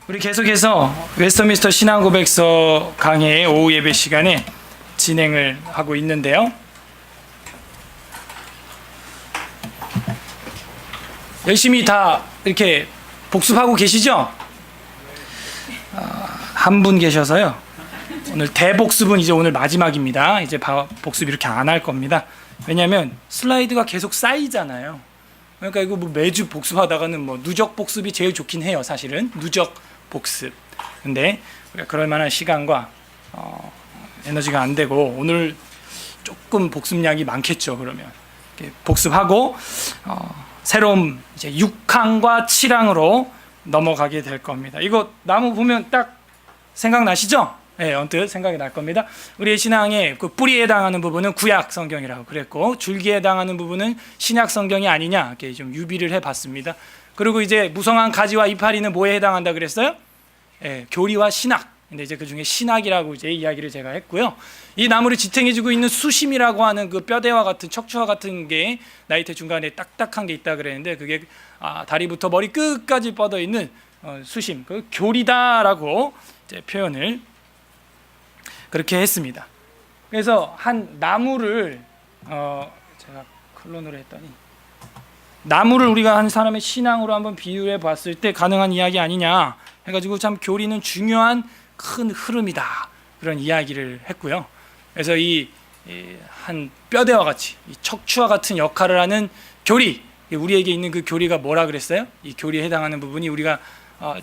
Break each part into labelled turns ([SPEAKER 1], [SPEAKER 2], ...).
[SPEAKER 1] 우리 계속해서 웨스터민스터 신앙고백서 강의 오후 예배 시간에 진행을 하고 있는데요. 열심히 다 이렇게 복습하고 계시죠? 한 분 계셔서요. 오늘 대복습은 이제 오늘 마지막입니다. 이제 복습 이렇게 안 할 겁니다. 왜냐하면 슬라이드가 계속 쌓이잖아요. 그러니까 이거 뭐 매주 복습하다가는 뭐 누적 복습이 제일 좋긴 해요. 사실은 누적 복습. 근데 우리가 그럴 만한 시간과 에너지가 안 되고 오늘 조금 복습량이 많겠죠. 그러면 이렇게 복습하고 새로운 이제 6항과 7항으로 넘어가게 될 겁니다. 이거 나무 보면 딱 생각나시죠? 네, 언뜻 생각이 날 겁니다. 우리의 신앙의 그 뿌리에 해당하는 부분은 구약 성경이라고 그랬고, 줄기에 해당하는 부분은 신약 성경이 아니냐 이렇게 좀 유비를 해봤습니다. 그리고 이제 무성한 가지와 이파리는 뭐에 해당한다 그랬어요? 네, 교리와 신학. 근데 이제 그 중에 신학이라고 이제 이야기를 제가 했고요. 이 나무를 지탱해주고 있는 수심이라고 하는 그 뼈대와 같은 척추와 같은 게 나이테 중간에 딱딱한 게 있다 그랬는데 그게 다리부터 머리 끝까지 뻗어 있는 수심, 그 교리다라고 이제 표현을 그렇게 했습니다. 그래서 한 나무를 제가 클론으로 했더니 나무를 우리가 한 사람의 신앙으로 한번 비유해 봤을 때 가능한 이야기 아니냐 해가지고 참 교리는 중요한 큰 흐름이다 그런 이야기를 했고요. 그래서 이 한 뼈대와 같이 이 척추와 같은 역할을 하는 교리, 우리에게 있는 그 교리가 뭐라 그랬어요? 이 교리에 해당하는 부분이 우리가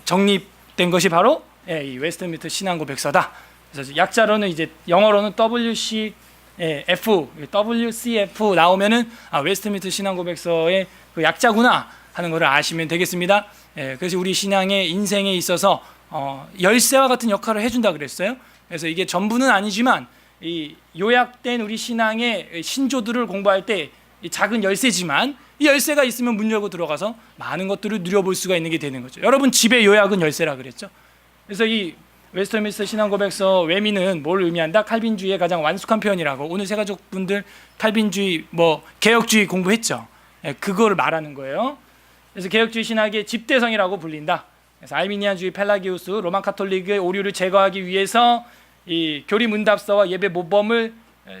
[SPEAKER 1] 정립된 것이 바로 이 웨스트민스터 신앙고백서다. 그래서 약자로는 이제 영어로는 WCF 나오면은 웨스트민스터 신앙고백서의 그 약자구나 하는 것을 아시면 되겠습니다. 그래서 우리 신앙의 인생에 있어서 열쇠와 같은 역할을 해준다 그랬어요. 그래서 이게 전부는 아니지만 이 요약된 우리 신앙의 신조들을 공부할 때 이 작은 열쇠지만 이 열쇠가 있으면 문 열고 들어가서 많은 것들을 누려볼 수가 있는 게 되는 거죠. 여러분 집의 요약은 열쇠라 그랬죠. 그래서 이 웨스터민스터 신앙고백서 외미는 뭘 의미한다? 칼빈주의의 가장 완숙한 표현이라고. 오늘 새가족분들 칼빈주의 개혁주의 공부했죠. 그거를 말하는 거예요. 그래서 개혁주의 신학의 집대성이라고 불린다. 그래서 알미니안주의 펠라기우스 로만 카톨릭의 오류를 제거하기 위해서 이 교리 문답서와 예배 모범을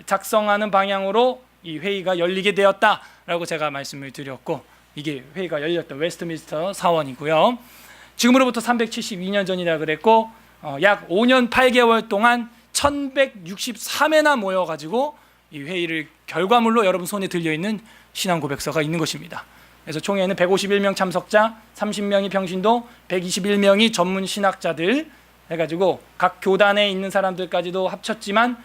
[SPEAKER 1] 작성하는 방향으로 이 회의가 열리게 되었다라고 제가 말씀을 드렸고, 이게 회의가 열렸던 웨스트민스터 사원이고요. 지금으로부터 372년 전이라 그랬고 약 5년 8개월 동안 1163회나 모여가지고 이 회의를 결과물로 여러분 손에 들려있는 신앙고백서가 있는 것입니다. 그래서 총회에는 151명 참석자, 30명이 평신도, 121명이 전문 신학자들 해가지고 각 교단에 있는 사람들까지도 합쳤지만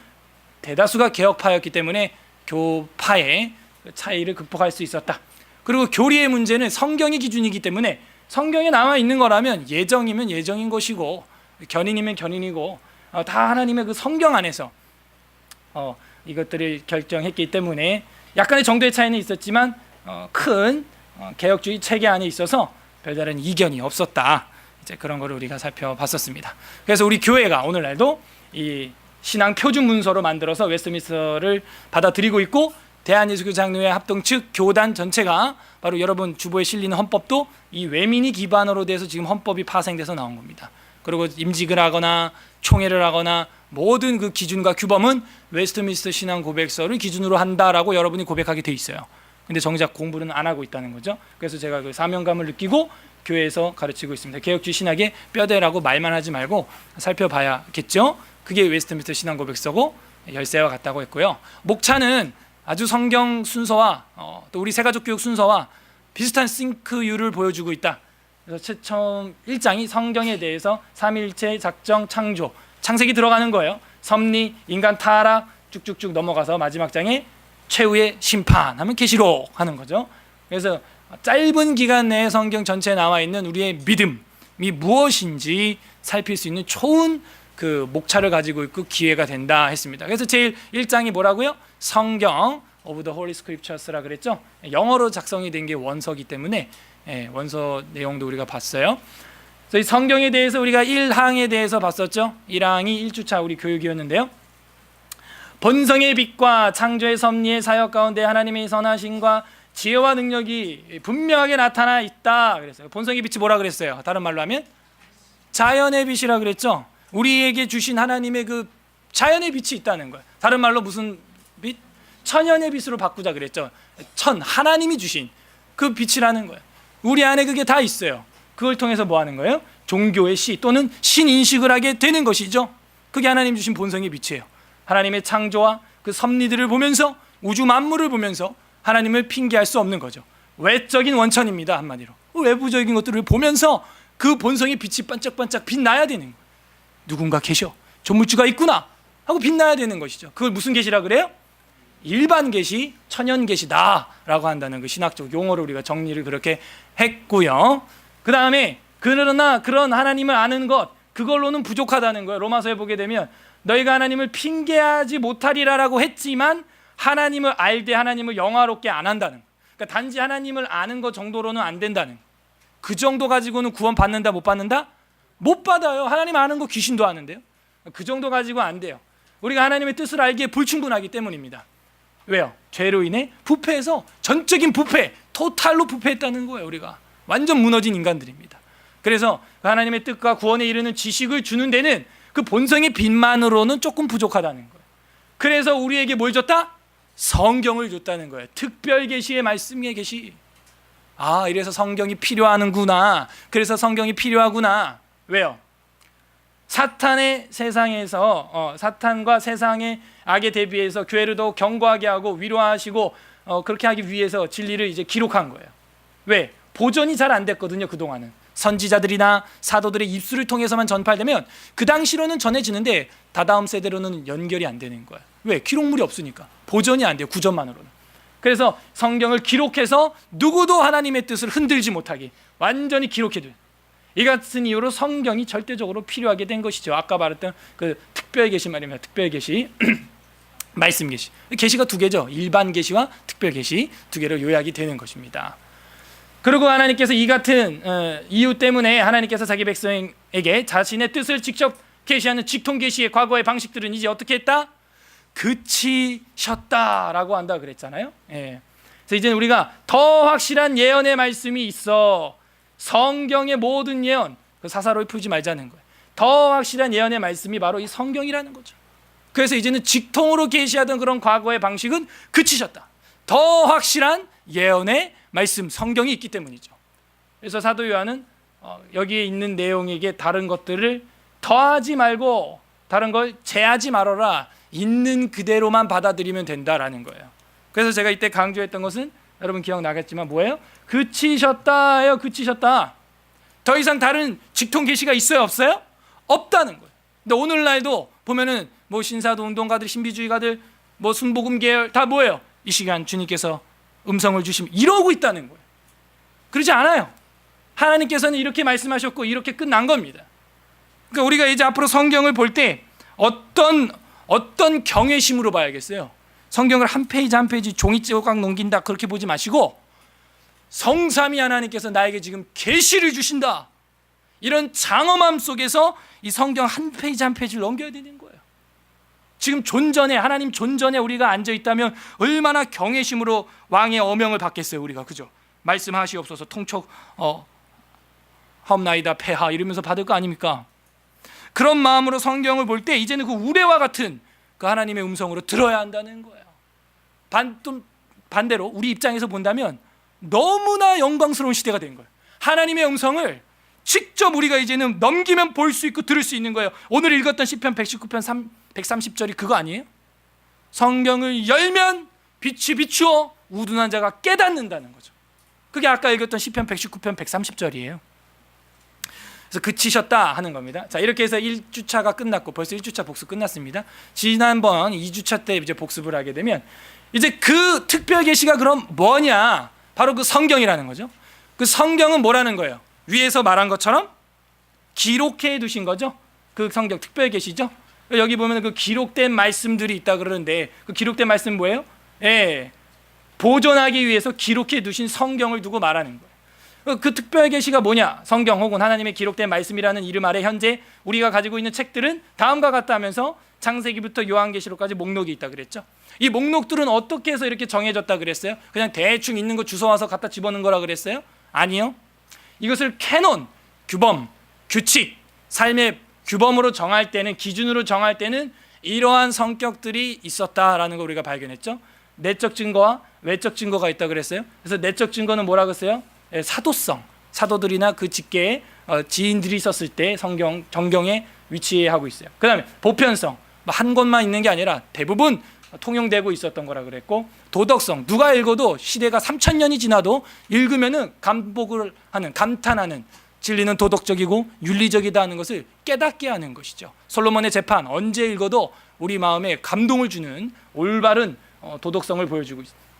[SPEAKER 1] 대다수가 개혁파였기 때문에 교파의 차이를 극복할 수 있었다. 그리고 교리의 문제는 성경이 기준이기 때문에 성경에 나와 있는 거라면 예정이면 예정인 것이고 견인이면 견인이고 다 하나님의 그 성경 안에서 이것들을 결정했기 때문에 약간의 정도의 차이는 있었지만 큰 개혁주의 체계 안에 있어서 별다른 이견이 없었다. 이제 그런 거를 우리가 살펴봤었습니다. 그래서 우리 교회가 오늘날도 이 신앙 표준 문서로 만들어서 웨스트민스터를 받아들이고 있고, 대한예수교장로회 합동 측 교단 전체가 바로 여러분 주보에 실리는 헌법도 이 외민이 기반으로 돼서 지금 헌법이 파생돼서 나온 겁니다. 그리고 임직을 하거나 총회를 하거나 모든 그 기준과 규범은 웨스트민스터 신앙고백서를 기준으로 한다라고 여러분이 고백하게 돼 있어요. 근데 정작 공부는 안 하고 있다는 거죠. 그래서 제가 그 사명감을 느끼고 교회에서 가르치고 있습니다. 개혁주의 신학의 뼈대라고 말만 하지 말고 살펴봐야겠죠. 그게 웨스트민스터 신앙고백서고 열쇠와 같다고 했고요. 목차는 아주 성경 순서와 또 우리 새가족교육 순서와 비슷한 싱크율을 보여주고 있다. 그래서 처음 1장이 성경에 대해서 삼위일체, 작정, 창조, 창세기 들어가는 거예요. 섭리, 인간 타락 쭉쭉쭉 넘어가서 마지막 장에 최후의 심판하면 계시록 하는 거죠. 그래서 짧은 기간 내에 성경 전체에 나와 있는 우리의 믿음이 무엇인지 살필 수 있는 좋은 그 목차를 가지고 있고 기회가 된다 했습니다. 그래서 제일 1장이 뭐라고요? 성경 of the Holy Scriptures라 그랬죠. 영어로 작성이 된 게 원서기 때문에 원서 내용도 우리가 봤어요. 그래서 이 성경에 대해서 우리가 1항에 대해서 봤었죠. 1항이 1주차 우리 교육이었는데요. 본성의 빛과 창조의 섭리의 사역 가운데 하나님의 선하심과 지혜와 능력이 분명하게 나타나 있다 그랬어요. 본성의 빛이 뭐라 그랬어요? 다른 말로 하면 자연의 빛이라 그랬죠. 우리에게 주신 하나님의 그 자연의 빛이 있다는 거예요. 다른 말로 무슨 빛? 천연의 빛으로 바꾸자 그랬죠. 하나님이 주신 그 빛이라는 거예요. 우리 안에 그게 다 있어요. 그걸 통해서 뭐 하는 거예요? 종교의 시 또는 신인식을 하게 되는 것이죠. 그게 하나님 주신 본성의 빛이에요. 하나님의 창조와 그 섭리들을 보면서, 우주 만물을 보면서 하나님을 핑계할 수 없는 거죠. 외적인 원천입니다. 한마디로 외부적인 것들을 보면서 그 본성의 빛이 반짝반짝 빛나야 되는 거예요. 누군가 계셔, 조물주가 있구나 하고 빛나야 되는 것이죠. 그걸 무슨 계시라 그래요? 일반 계시, 천연 계시다 라고 한다는 그 신학적 용어를 우리가 정리를 그렇게 했고요. 그 다음에 그러나 그런 하나님을 아는 것, 그걸로는 부족하다는 거예요. 로마서에 보게 되면 너희가 하나님을 핑계하지 못하리라라고 했지만 하나님을 알되 하나님을 영화롭게 안 한다는 거예요. 그러니까 단지 하나님을 아는 것 정도로는 안 된다는 거예요. 그 정도 가지고는 구원 받는다 못 받는다? 못 받아요. 하나님 아는 거 귀신도 아는데요. 그 정도 가지고 안 돼요. 우리가 하나님의 뜻을 알기에 불충분하기 때문입니다. 왜요? 죄로 인해 부패해서 전적인 부패, 토탈로 부패했다는 거예요. 우리가 완전 무너진 인간들입니다. 그래서 하나님의 뜻과 구원에 이르는 지식을 주는 데는 그 본성의 빛만으로는 조금 부족하다는 거예요. 그래서 우리에게 뭘 줬다? 성경을 줬다는 거예요. 특별 계시의 말씀의 계시. 아, 이래서 성경이 필요하는구나. 그래서 성경이 필요하구나. 왜요? 사탄의 세상에서 사탄과 세상의 악에 대비해서 교회를 더 견고하게 하고 위로하시고 그렇게 하기 위해서 진리를 이제 기록한 거예요. 왜? 보존이 잘 안 됐거든요. 그동안은 선지자들이나 사도들의 입술을 통해서만 전파되면 그 당시로는 전해지는데 다다음 세대로는 연결이 안 되는 거예요. 왜? 기록물이 없으니까 보존이 안 돼요. 구전만으로는. 그래서 성경을 기록해서 누구도 하나님의 뜻을 흔들지 못하게 완전히 기록해둬요. 이 같은 이유로 성경이 절대적으로 필요하게 된 것이죠. 아까 말했던 그 특별 계시 말입니다. 특별 계시, 말씀 계시. 계시가 두 개죠. 일반 계시와 특별 계시 두 개로 요약이 되는 것입니다. 그리고 하나님께서 이 같은 이유 때문에 하나님께서 자기 백성에게 자신의 뜻을 직접 계시하는 직통 계시의 과거의 방식들은 이제 어떻게 했다? 그치셨다라고 한다 그랬잖아요. 예. 그래서 이제 우리가 더 확실한 예언의 말씀이 있어. 성경의 모든 예언, 그 사사로이 풀지 말자는 거예요. 더 확실한 예언의 말씀이 바로 이 성경이라는 거죠. 그래서 이제는 직통으로 계시하던 그런 과거의 방식은 그치셨다. 더 확실한 예언의 말씀, 성경이 있기 때문이죠. 그래서 사도 요한은 여기에 있는 내용에게 다른 것들을 더하지 말고 다른 걸 제하지 말아라. 있는 그대로만 받아들이면 된다라는 거예요. 그래서 제가 이때 강조했던 것은 여러분 기억나겠지만 뭐예요? 그치셨다예요. 그치셨다. 더 이상 다른 직통 계시가 있어요? 없어요? 없다는 거예요. 근데 오늘날도 보면은 뭐 신사도 운동가들, 신비주의가들, 뭐 순복음 계열 다 뭐예요? 이 시간 주님께서 음성을 주시면 이러고 있다는 거예요. 그러지 않아요. 하나님께서는 이렇게 말씀하셨고 이렇게 끝난 겁니다. 그러니까 우리가 이제 앞으로 성경을 볼 때 어떤 경외심으로 봐야겠어요. 성경을 한 페이지 한 페이지 종이 조각 넘긴다 그렇게 보지 마시고 성삼위 하나님께서 나에게 지금 계시를 주신다. 이런 장엄함 속에서 이 성경 한 페이지 한 페이지를 넘겨야 되는 거예요. 지금 존전에 하나님 존전에 우리가 앉아 있다면 얼마나 경외심으로 왕의 어명을 받겠어요. 우리가 그죠? 말씀하시옵소서 통촉 하옵나이다 폐하 이러면서 받을 거 아닙니까? 그런 마음으로 성경을 볼 때 이제는 그 우레와 같은 그 하나님의 음성으로 들어야 한다는 거예요. 반대로 우리 입장에서 본다면 너무나 영광스러운 시대가 된 거예요. 하나님의 음성을 직접 우리가 이제는 넘기면 볼 수 있고 들을 수 있는 거예요. 오늘 읽었던 시편 119편 130절이 그거 아니에요? 성경을 열면 빛이 비추어 우둔한 자가 깨닫는다는 거죠. 그게 아까 읽었던 시편 119편 130절이에요. 그래서 그치셨다 하는 겁니다. 자, 이렇게 해서 1주차가 끝났고 벌써 1주차 복습 끝났습니다. 지난번 2주차 때 이제 복습을 하게 되면 이제 그 특별 계시가 그럼 뭐냐? 바로 그 성경이라는 거죠. 그 성경은 뭐라는 거예요? 위에서 말한 것처럼 기록해 두신 거죠. 그 성경 특별 계시죠. 여기 보면 그 기록된 말씀들이 있다 그러는데 그 기록된 말씀 뭐예요? 예, 보존하기 위해서 기록해 두신 성경을 두고 말하는 거예요. 그 특별 계시가 뭐냐? 성경 혹은 하나님의 기록된 말씀이라는 이름 아래 현재 우리가 가지고 있는 책들은 다음과 같다 하면서 창세기부터 요한계시록까지 목록이 있다 그랬죠. 이 목록들은 어떻게 해서 이렇게 정해졌다 그랬어요? 그냥 대충 있는 거 주워와서 갖다 집어넣은 거라 그랬어요? 아니요. 이것을 캐논, 규범, 규칙 삶의 규범으로 정할 때는, 기준으로 정할 때는 이러한 성격들이 있었다라는 걸 우리가 발견했죠. 내적 증거와 외적 증거가 있다 그랬어요. 그래서 내적 증거는 뭐라 그랬어요? 사도성, 사도들이나 그 직계의 지인들이 있었을 때 정경에 위치하고 있어요. 그 다음에 보편성, 한 곳만 있는 게 아니라 대부분 통용되고 있었던 거라 그랬고, 도덕성, 누가 읽어도 시대가 3000년이 지나도 읽으면은 감복을 하는, 감탄하는, 진리는 도덕적이고 윤리적이다 하는 것을 깨닫게 하는 것이죠. 솔로몬의 재판 언제 읽어도 우리 마음에 감동을 주는 올바른 도덕성을 보여주고 있습니다.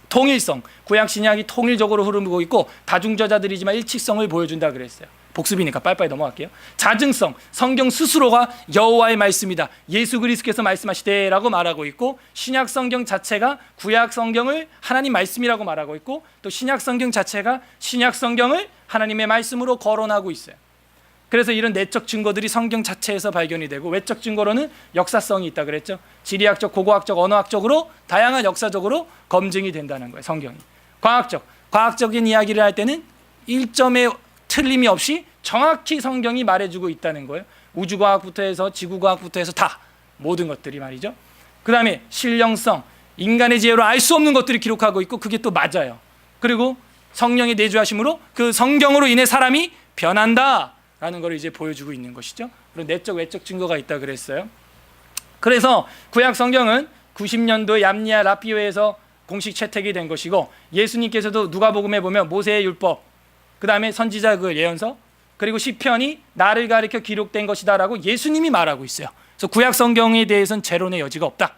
[SPEAKER 1] 통일성, 구약 신약이 통일적으로 흐르고 있고 다중저자들이지만 일치성을 보여준다 그랬어요. 복습이니까 빨리빨리 넘어갈게요. 자증성, 성경 스스로가 여호와의 말씀이다, 예수 그리스도께서 말씀하시되라고 말하고 있고, 신약 성경 자체가 구약 성경을 하나님 말씀이라고 말하고 있고, 또 신약 성경 자체가 신약 성경을 하나님의 말씀으로 거론하고 있어요. 그래서 이런 내적 증거들이 성경 자체에서 발견이 되고, 외적 증거로는 역사성이 있다 그랬죠. 지리학적, 고고학적, 언어학적으로 다양한 역사적으로 검증이 된다는 거예요. 성경이. 과학적인 이야기를 할 때는 1점의 틀림이 없이 정확히 성경이 말해주고 있다는 거예요. 우주과학부터 해서 지구과학부터 해서 다 모든 것들이 말이죠. 그 다음에 신령성, 인간의 지혜로 알 수 없는 것들이 기록하고 있고 그게 또 맞아요. 그리고 성령의 내주하심으로 그 성경으로 인해 사람이 변한다 라는 걸 이제 보여주고 있는 것이죠. 그런 내적 외적 증거가 있다 그랬어요. 그래서 구약 성경은 90년도에 얌니아 라피오에서 공식 채택이 된 것이고, 예수님께서도 누가복음에 보면 모세의 율법, 그 다음에 선지자 그 예언서, 그리고 시편이 나를 가리켜 기록된 것이다라고 예수님이 말하고 있어요. 그래서 구약 성경에 대해서는 재론의 여지가 없다.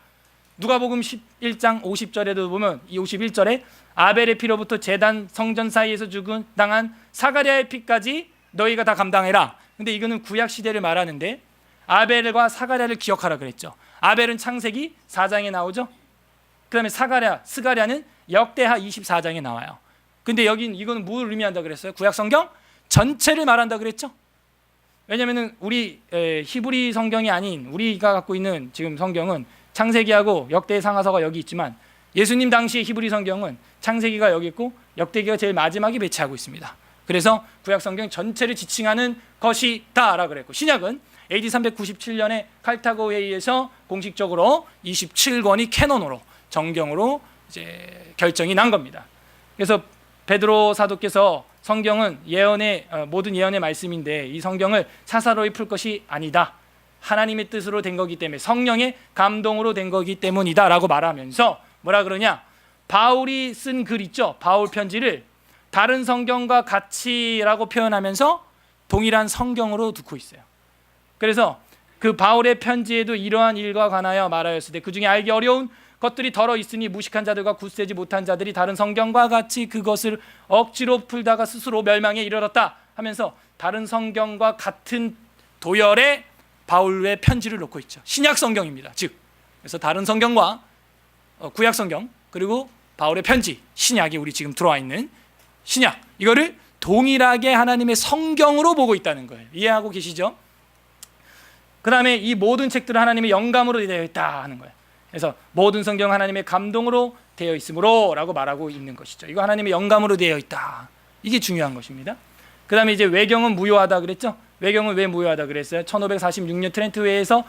[SPEAKER 1] 누가복음 11장 50절에도 보면 이 51절에 아벨의 피로부터 제단 성전 사이에서 죽은 당한 사가랴의 피까지 너희가 다 감당해라. 근데 이거는 구약 시대를 말하는데 아벨과 사가랴를 기억하라 그랬죠. 아벨은 창세기 4장에 나오죠. 그 다음에 스가랴는 역대하 24장에 나와요. 근데 여긴 이거는 뭘 의미한다 그랬어요? 구약 성경 전체를 말한다 그랬죠. 왜냐면은 우리 히브리 성경이 아닌 우리가 갖고 있는 지금 성경은 창세기하고 역대 상하서가 여기 있지만, 예수님 당시의 히브리 성경은 창세기가 여기 있고 역대기가 제일 마지막에 배치하고 있습니다. 그래서 구약 성경 전체를 지칭하는 것이다라고 그랬고, 신약은 AD 397년에 칼타고에 의해서 공식적으로 27권이 캐논으로, 정경으로 이제 결정이 난 겁니다. 그래서 베드로 사도께서 성경은 모든 예언의 말씀인데 이 성경을 사사로이 풀 것이 아니다, 하나님의 뜻으로 된 거기 때문에, 성령의 감동으로 된 거기 때문이다 라고 말하면서 뭐라 그러냐, 바울이 쓴 글 있죠, 바울 편지를 다른 성경과 같이라고 표현하면서 동일한 성경으로 두고 있어요. 그래서 그 바울의 편지에도 이러한 일과 관하여 말하였을 때 그 중에 알기 어려운 것들이 덜어 있으니 무식한 자들과 굳세지 못한 자들이 다른 성경과 같이 그것을 억지로 풀다가 스스로 멸망에 이르렀다 하면서 다른 성경과 같은 도열의 바울의 편지를 놓고 있죠. 신약 성경입니다. 즉, 그래서 다른 성경과 구약 성경, 그리고 바울의 편지, 신약이 우리 지금 들어와 있는 신약, 이거를 동일하게 하나님의 성경으로 보고 있다는 거예요. 이해하고 계시죠? 그 다음에 이 모든 책들은 하나님의 영감으로 되어 있다 하는 거예요. 그래서 모든 성경 하나님의 감동으로 되어 있으므로 라고 말하고 있는 것이죠. 이거 하나님의 영감으로 되어 있다, 이게 중요한 것입니다. 그 다음에 이제 외경은 무효하다 그랬죠. 외경은 왜 무효하다 그랬어요? 1546년 트렌트 회의에서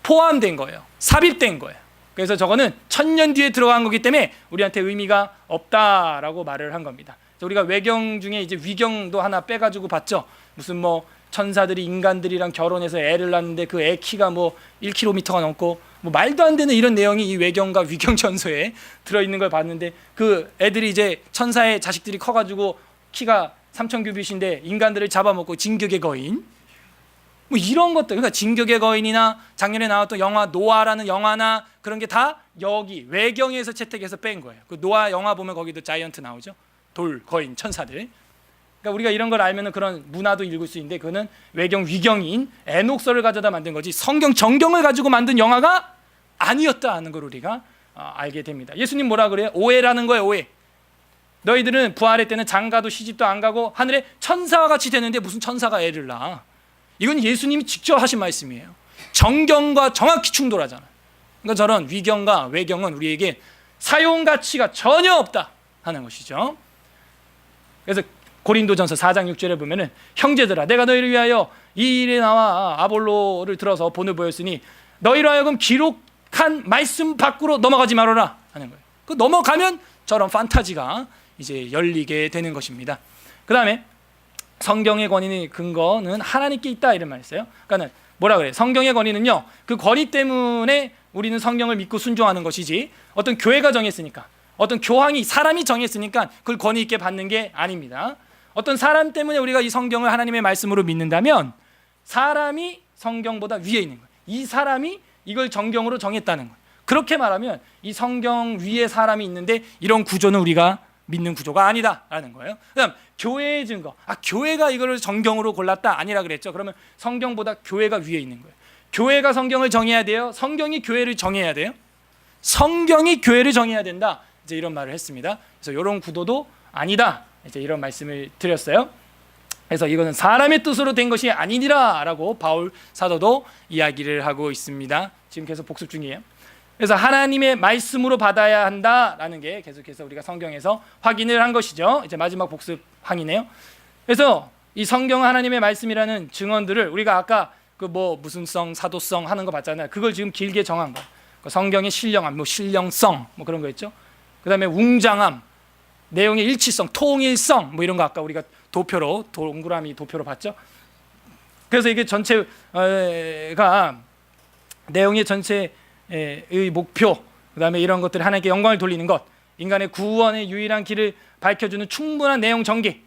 [SPEAKER 1] 포함된 거예요. 삽입된 거예요. 그래서 저거는 1000년 뒤에 들어간 거기 때문에 우리한테 의미가 없다라고 말을 한 겁니다. 우리가 외경 중에 이제 위경도 하나 빼가지고 봤죠. 무슨 뭐 천사들이 인간들이랑 결혼해서 애를 낳는데 그 애 키가 뭐 1km가 넘고 뭐 말도 안 되는 이런 내용이 이 외경과 위경 전서에 들어있는 걸 봤는데, 그 애들이 이제 천사의 자식들이 커가지고 키가 3000규빗인데 인간들을 잡아먹고 진격의 거인, 뭐 이런 것들, 그러니까 진격의 거인이나 작년에 나왔던 영화 노아라는 영화나 그런 게 다 여기 외경에서 채택해서 뺀 거예요. 그 노아 영화 보면 거기도 자이언트 나오죠. 돌, 거인, 천사들. 그러니까 우리가 이런 걸 알면은 그런 문화도 읽을 수 있는데, 그거는 외경 위경인 에녹서를 가져다 만든 거지 성경 정경을 가지고 만든 영화가 아니었다 하는 걸 우리가 알게 됩니다. 예수님 뭐라 그래요? 오해라는 거예요. 오해. 너희들은 부활의 때는 장가도 시집도 안 가고 하늘에 천사와 같이 되는데 무슨 천사가 애를 낳아? 이건 예수님이 직접 하신 말씀이에요. 정경과 정확히 충돌하잖아요. 그러니까 저런 위경과 외경은 우리에게 사용 가치가 전혀 없다 하는 것이죠. 그래서 고린도전서 4장 6절에 보면은 형제들아 내가 너희를 위하여 이 일에 나와 아볼로를 들어서 본을 보였으니 너희로 하여금 기록한 말씀 밖으로 넘어가지 말아라 하는 거예요. 그 넘어가면 저런 판타지가 이제 열리게 되는 것입니다. 그 다음에 성경의 권위의 근거는 하나님께 있다 이런 말을 했어요. 그러니까 뭐라 그래요? 성경의 권위는요, 그 권위 때문에 우리는 성경을 믿고 순종하는 것이지 어떤 교회가 정했으니까, 어떤 교황이 사람이 정했으니까 그걸 권위 있게 받는 게 아닙니다. 어떤 사람 때문에 우리가 이 성경을 하나님의 말씀으로 믿는다면 사람이 성경보다 위에 있는 거예요. 이 사람이 이걸 정경으로 정했다는 거예요. 그렇게 말하면 이 성경 위에 사람이 있는데 이런 구조는 우리가 믿는 구조가 아니다라는 거예요. 그다음 교회의 증거. 교회가 이거를 정경으로 골랐다 아니라 그랬죠. 그러면 성경보다 교회가 위에 있는 거예요. 교회가 성경을 정해야 돼요? 성경이 교회를 정해야 돼요? 성경이 교회를 정해야 된다. 이제 이런 말을 했습니다. 그래서 이런 구도도 아니다. 이제 이런 말씀을 드렸어요. 그래서 이거는 사람의 뜻으로 된 것이 아니니라라고 바울 사도도 이야기를 하고 있습니다. 지금 계속 복습 중이에요. 그래서 하나님의 말씀으로 받아야 한다라는 게 계속해서 우리가 성경에서 확인을 한 것이죠. 이제 마지막 복습 항이네요. 그래서 이 성경 하나님의 말씀이라는 증언들을 우리가 아까 그 뭐 무슨 성, 사도성 하는 거 봤잖아요. 그걸 지금 길게 정한 거예요. 성경의 신령함, 뭐 신령성, 뭐 그런 거 있죠. 그다음에 웅장함, 내용의 일치성, 통일성, 뭐 이런 거 아까 우리가 도표로 동그라미 도표로 봤죠. 그래서 이게 전체가 내용의 전체의 목표, 그다음에 이런 것들이 하나님께 영광을 돌리는 것, 인간의 구원의 유일한 길을 밝혀주는 충분한 내용 전개,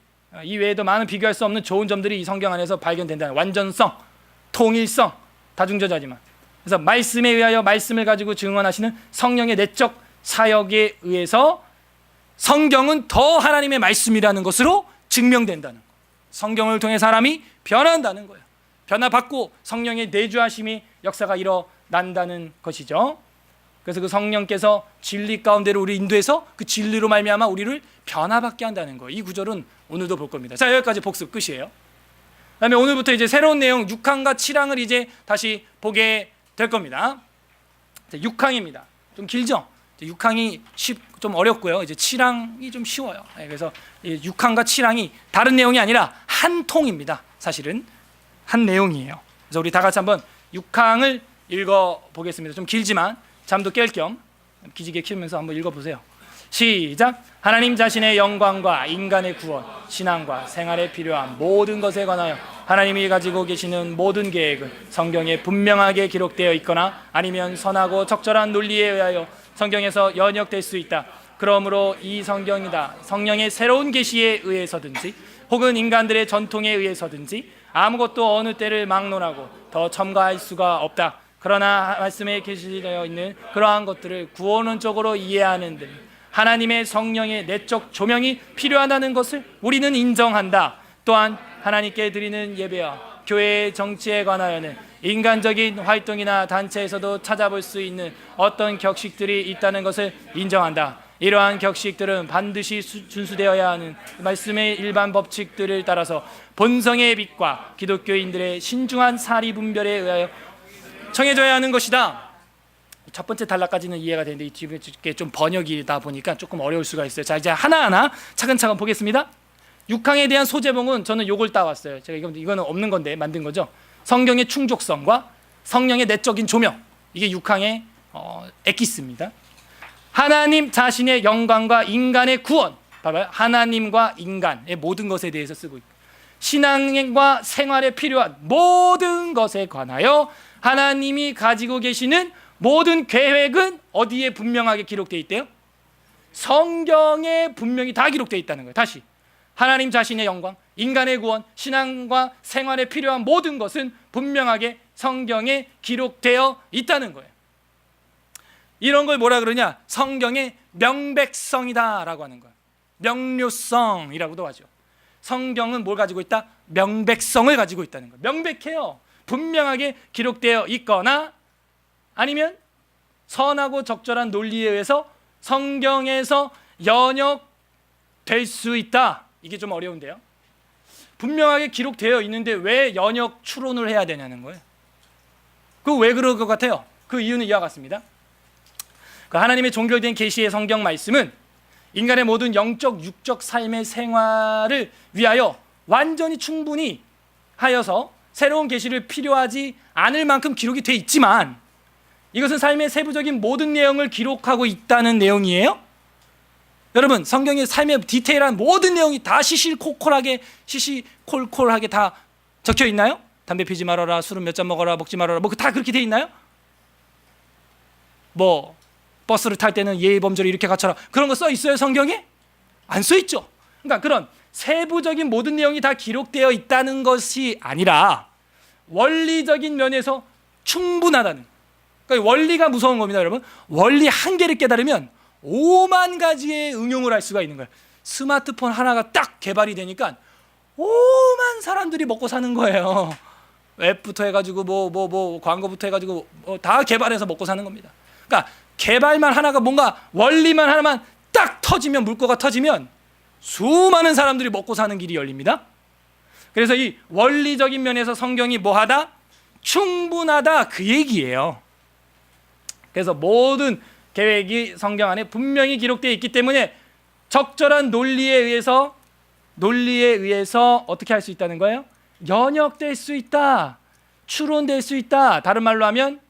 [SPEAKER 1] 이 외에도 많은 비교할 수 없는 좋은 점들이 이 성경 안에서 발견된다는 완전성, 통일성, 다중저자지만 그래서 말씀에 의하여 말씀을 가지고 증언하시는 성령의 내적 사역에 의해서 성경은 더 하나님의 말씀이라는 것으로 증명된다는 거예요. 성경을 통해 사람이 변한다는 거예요. 변화받고 성령의 내주하심이 역사가 일어난다는 것이죠. 그래서 그 성령께서 진리 가운데로 우리 인도해서 그 진리로 말미암아 우리를 변화받게 한다는 거예요. 이 구절은 오늘도 볼 겁니다. 자, 여기까지 복습 끝이에요. 그다음에 오늘부터 이제 새로운 내용 6항과 7항을 이제 다시 보게 될 겁니다. 6항입니다. 좀 길죠? 6항이 좀 어렵고요. 이제 7항이 좀 쉬워요. 그래서 6항과 7항이 다른 내용이 아니라 한 통입니다. 사실은 한 내용이에요. 그래서 우리 다 같이 한번 6항을 읽어 보겠습니다. 좀 길지만 잠도 깰 겸 기지개 키우면서 한번 읽어 보세요. 시작. 하나님 자신의 영광과 인간의 구원, 신앙과 생활에 필요한 모든 것에 관하여 하나님이 가지고 계시는 모든 계획은 성경에 분명하게 기록되어 있거나 아니면 선하고 적절한 논리에 의하여 성경에서 연역될 수 있다. 그러므로 이 성경이다 성령의 새로운 계시에 의해서든지 혹은 인간들의 전통에 의해서든지 아무것도 어느 때를 막론하고 더 첨가할 수가 없다. 그러나 말씀에 계시되어 있는 그러한 것들을 구원론적으로 이해하는 데 하나님의 성령의 내적 조명이 필요하다는 것을 우리는 인정한다. 또한 하나님께 드리는 예배와 교회의 정치에 관하여는 인간적인 활동이나 단체에서도 찾아볼 수 있는 어떤 격식들이 있다는 것을 인정한다. 이러한 격식들은 반드시 준수되어야 하는 말씀의 일반 법칙들을 따라서 본성의 빛과 기독교인들의 신중한 사리 분별에 의하여 정해져야 하는 것이다. 첫 번째 단락까지는 이해가 되는데 이 뒤에 좀 번역이다 보니까 조금 어려울 수가 있어요. 자, 이제 하나하나 차근차근 보겠습니다. 6항에 대한 소제목은 저는 요걸 따왔어요. 제가 이거는 없는 건데 만든 거죠. 성경의 충족성과 성령의 내적인 조명. 이게 6항의 엑기스입니다. 하나님 자신의 영광과 인간의 구원. 봐봐요. 하나님과 인간의 모든 것에 대해서 쓰고 있고 신앙과 생활에 필요한 모든 것에 관하여 하나님이 가지고 계시는 모든 계획은 어디에 분명하게 기록되어 있대요? 성경에 분명히 다 기록되어 있다는 거예요. 다시 하나님 자신의 영광, 인간의 구원, 신앙과 생활에 필요한 모든 것은 분명하게 성경에 기록되어 있다는 거예요. 이런 걸 뭐라 그러냐? 성경의 명백성이다라고 하는 거예요. 명료성이라고도 하죠. 성경은 뭘 가지고 있다? 명백성을 가지고 있다는 거예요. 명백해요. 분명하게 기록되어 있거나 아니면 선하고 적절한 논리에 의해서 성경에서 연역될 수 있다. 이게 좀 어려운데요. 분명하게 기록되어 있는데 왜 연역 추론을 해야 되냐는 거예요. 그 왜 그럴 것 같아요? 그 이유는 이와 같습니다. 그 하나님의 종결된 계시의 성경 말씀은 인간의 모든 영적, 육적 삶의 생활을 위하여 완전히 충분히 하여서 새로운 계시를 필요하지 않을 만큼 기록이 돼 있지만, 이것은 삶의 세부적인 모든 내용을 기록하고 있다는 내용이에요. 여러분, 성경의 삶의 디테일한 모든 내용이 다 시시콜콜하게 다 적혀 있나요? 담배 피지 말아라, 술은 몇 잔 먹어라, 먹지 말아라, 뭐 다 그렇게 돼 있나요? 뭐 버스를 탈 때는 예의 범절을 이렇게 갖춰라, 그런 거 써 있어요 성경에? 안 써 있죠. 그러니까 그런 세부적인 모든 내용이 다 기록되어 있다는 것이 아니라 원리적인 면에서 충분하다는, 그러니까 원리가 무서운 겁니다 여러분. 원리 한계를 깨달으면 5만 가지의 응용을 할 수가 있는 거예요. 스마트폰 하나가 딱 개발이 되니까 5만 사람들이 먹고 사는 거예요. 앱부터 해가지고 뭐 광고부터 해가지고 다 개발해서 먹고 사는 겁니다. 그러니까 개발만 하나가, 뭔가 원리만 하나만 딱 터지면, 물꼬가 터지면 수많은 사람들이 먹고 사는 길이 열립니다. 그래서 이 원리적인 면에서 성경이 뭐하다? 충분하다, 그 얘기예요. 그래서 모든 계획이 성경 안에 분명히 기록되어 있기 때문에 적절한 논리에 의해서 어떻게 할 수 있다는 거예요? 연역될 수 있다, 추론될 수 있다. 다른 말로 하면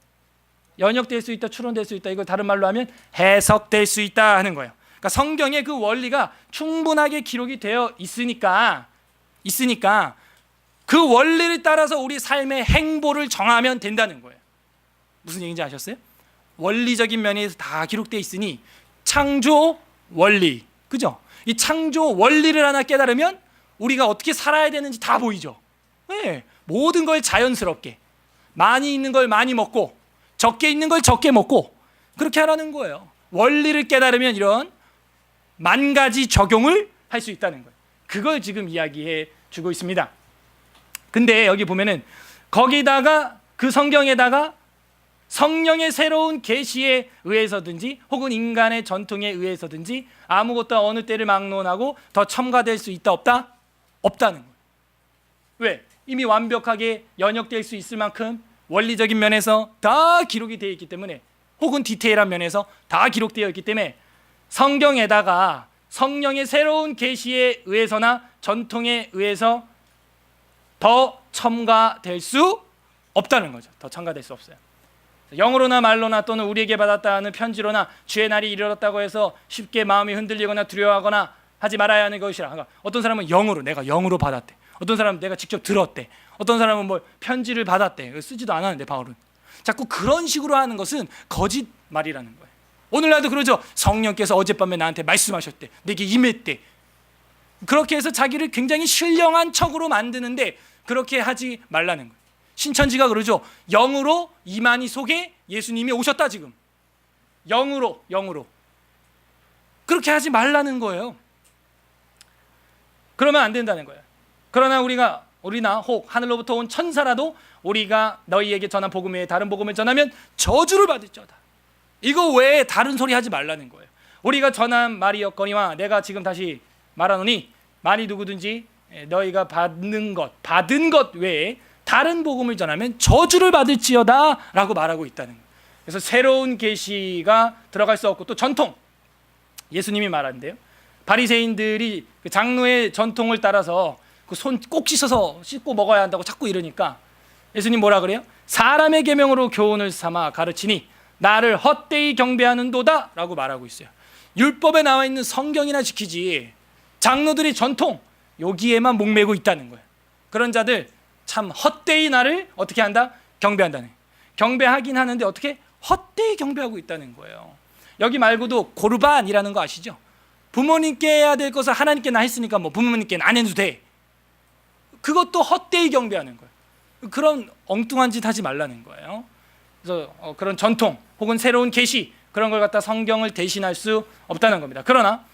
[SPEAKER 1] 연역될 수 있다, 추론될 수 있다. 이걸 다른 말로 하면 해석될 수 있다 하는 거예요. 그러니까 성경의 그 원리가 충분하게 기록이 되어 있으니까 그 원리를 따라서 우리 삶의 행보를 정하면 된다는 거예요. 무슨 얘기인지 아셨어요? 원리적인 면에서 다 기록되어 있으니 창조 원리, 그죠? 이 창조 원리를 하나 깨달으면 우리가 어떻게 살아야 되는지 다 보이죠. 네, 모든 걸 자연스럽게, 많이 있는 걸 많이 먹고 적게 있는 걸 적게 먹고, 그렇게 하라는 거예요. 원리를 깨달으면 이런 만 가지 적용을 할 수 있다는 거예요. 그걸 지금 이야기해 주고 있습니다. 근데 여기 보면은 거기다가, 그 성경에다가 성령의 새로운 계시에 의해서든지 혹은 인간의 전통에 의해서든지 아무것도 어느 때를 막론하고 더 첨가될 수 있다 없다? 없다는 거예요. 왜? 이미 완벽하게 연역될 수 있을 만큼 원리적인 면에서 다 기록이 되어 있기 때문에, 혹은 디테일한 면에서 다 기록되어 있기 때문에 성경에다가 성령의 새로운 계시에 의해서나 전통에 의해서 더 첨가될 수 없다는 거죠. 더 첨가될 수 없어요. 영으로나 말로나 또는 우리에게 받았다는 편지로나 주의 날이 이르렀다고 해서 쉽게 마음이 흔들리거나 두려워하거나 하지 말아야 하는 것이라. 그러니까 어떤 사람은 영으로, 내가 영으로 받았대. 어떤 사람은 내가 직접 들었대. 어떤 사람은 뭐 편지를 받았대. 쓰지도 않았는데 바울은. 자꾸 그런 식으로 하는 것은 거짓말이라는 거예요. 오늘날도 그러죠. 성령께서 어젯밤에 나한테 말씀하셨대, 내게 임했대. 그렇게 해서 자기를 굉장히 신령한 척으로 만드는데 그렇게 하지 말라는 거예요. 신천지가 그러죠. 영으로 이만희 속에 예수님이 오셨다. 지금 영으로 그렇게 하지 말라는 거예요. 그러면 안 된다는 거예요. 그러나 우리나 혹 하늘로부터 온 천사라도 우리가 너희에게 전한 복음 외에 다른 복음을 전하면 저주를 받을지어다. 이거 외에 다른 소리 하지 말라는 거예요. 우리가 전한 말이었거니와 내가 지금 다시 말하노니, 만일 누구든지 너희가 받은 것 외에 다른 복음을 전하면 저주를 받을지어다 라고 말하고 있다는 거예요. 그래서 새로운 계시가 들어갈 수 없고, 또 전통, 예수님이 말하는데요, 바리새인들이 그 장로의 전통을 따라서 그 손 꼭 씻고 먹어야 한다고 자꾸 이러니까 예수님 뭐라 그래요? 사람의 계명으로 교훈을 삼아 가르치니 나를 헛되이 경배하는도다 라고 말하고 있어요. 율법에 나와 있는 성경이나 지키지 장로들의 전통, 여기에만 목매고 있다는 거예요. 그런 자들 참 헛되이 나를 어떻게 한다? 경배한다는 거예요. 경배하긴 하는데 어떻게? 헛되이 경배하고 있다는 거예요. 여기 말고도 고르반이라는 거 아시죠? 부모님께 해야 될 것을 하나님께나 했으니까 뭐 부모님께는 안 해도 돼. 그것도 헛되이 경배하는 거예요. 그런 엉뚱한 짓 하지 말라는 거예요. 그래서 그런 전통 혹은 새로운 계시, 그런 걸 갖다 성경을 대신할 수 없다는 겁니다. 그러나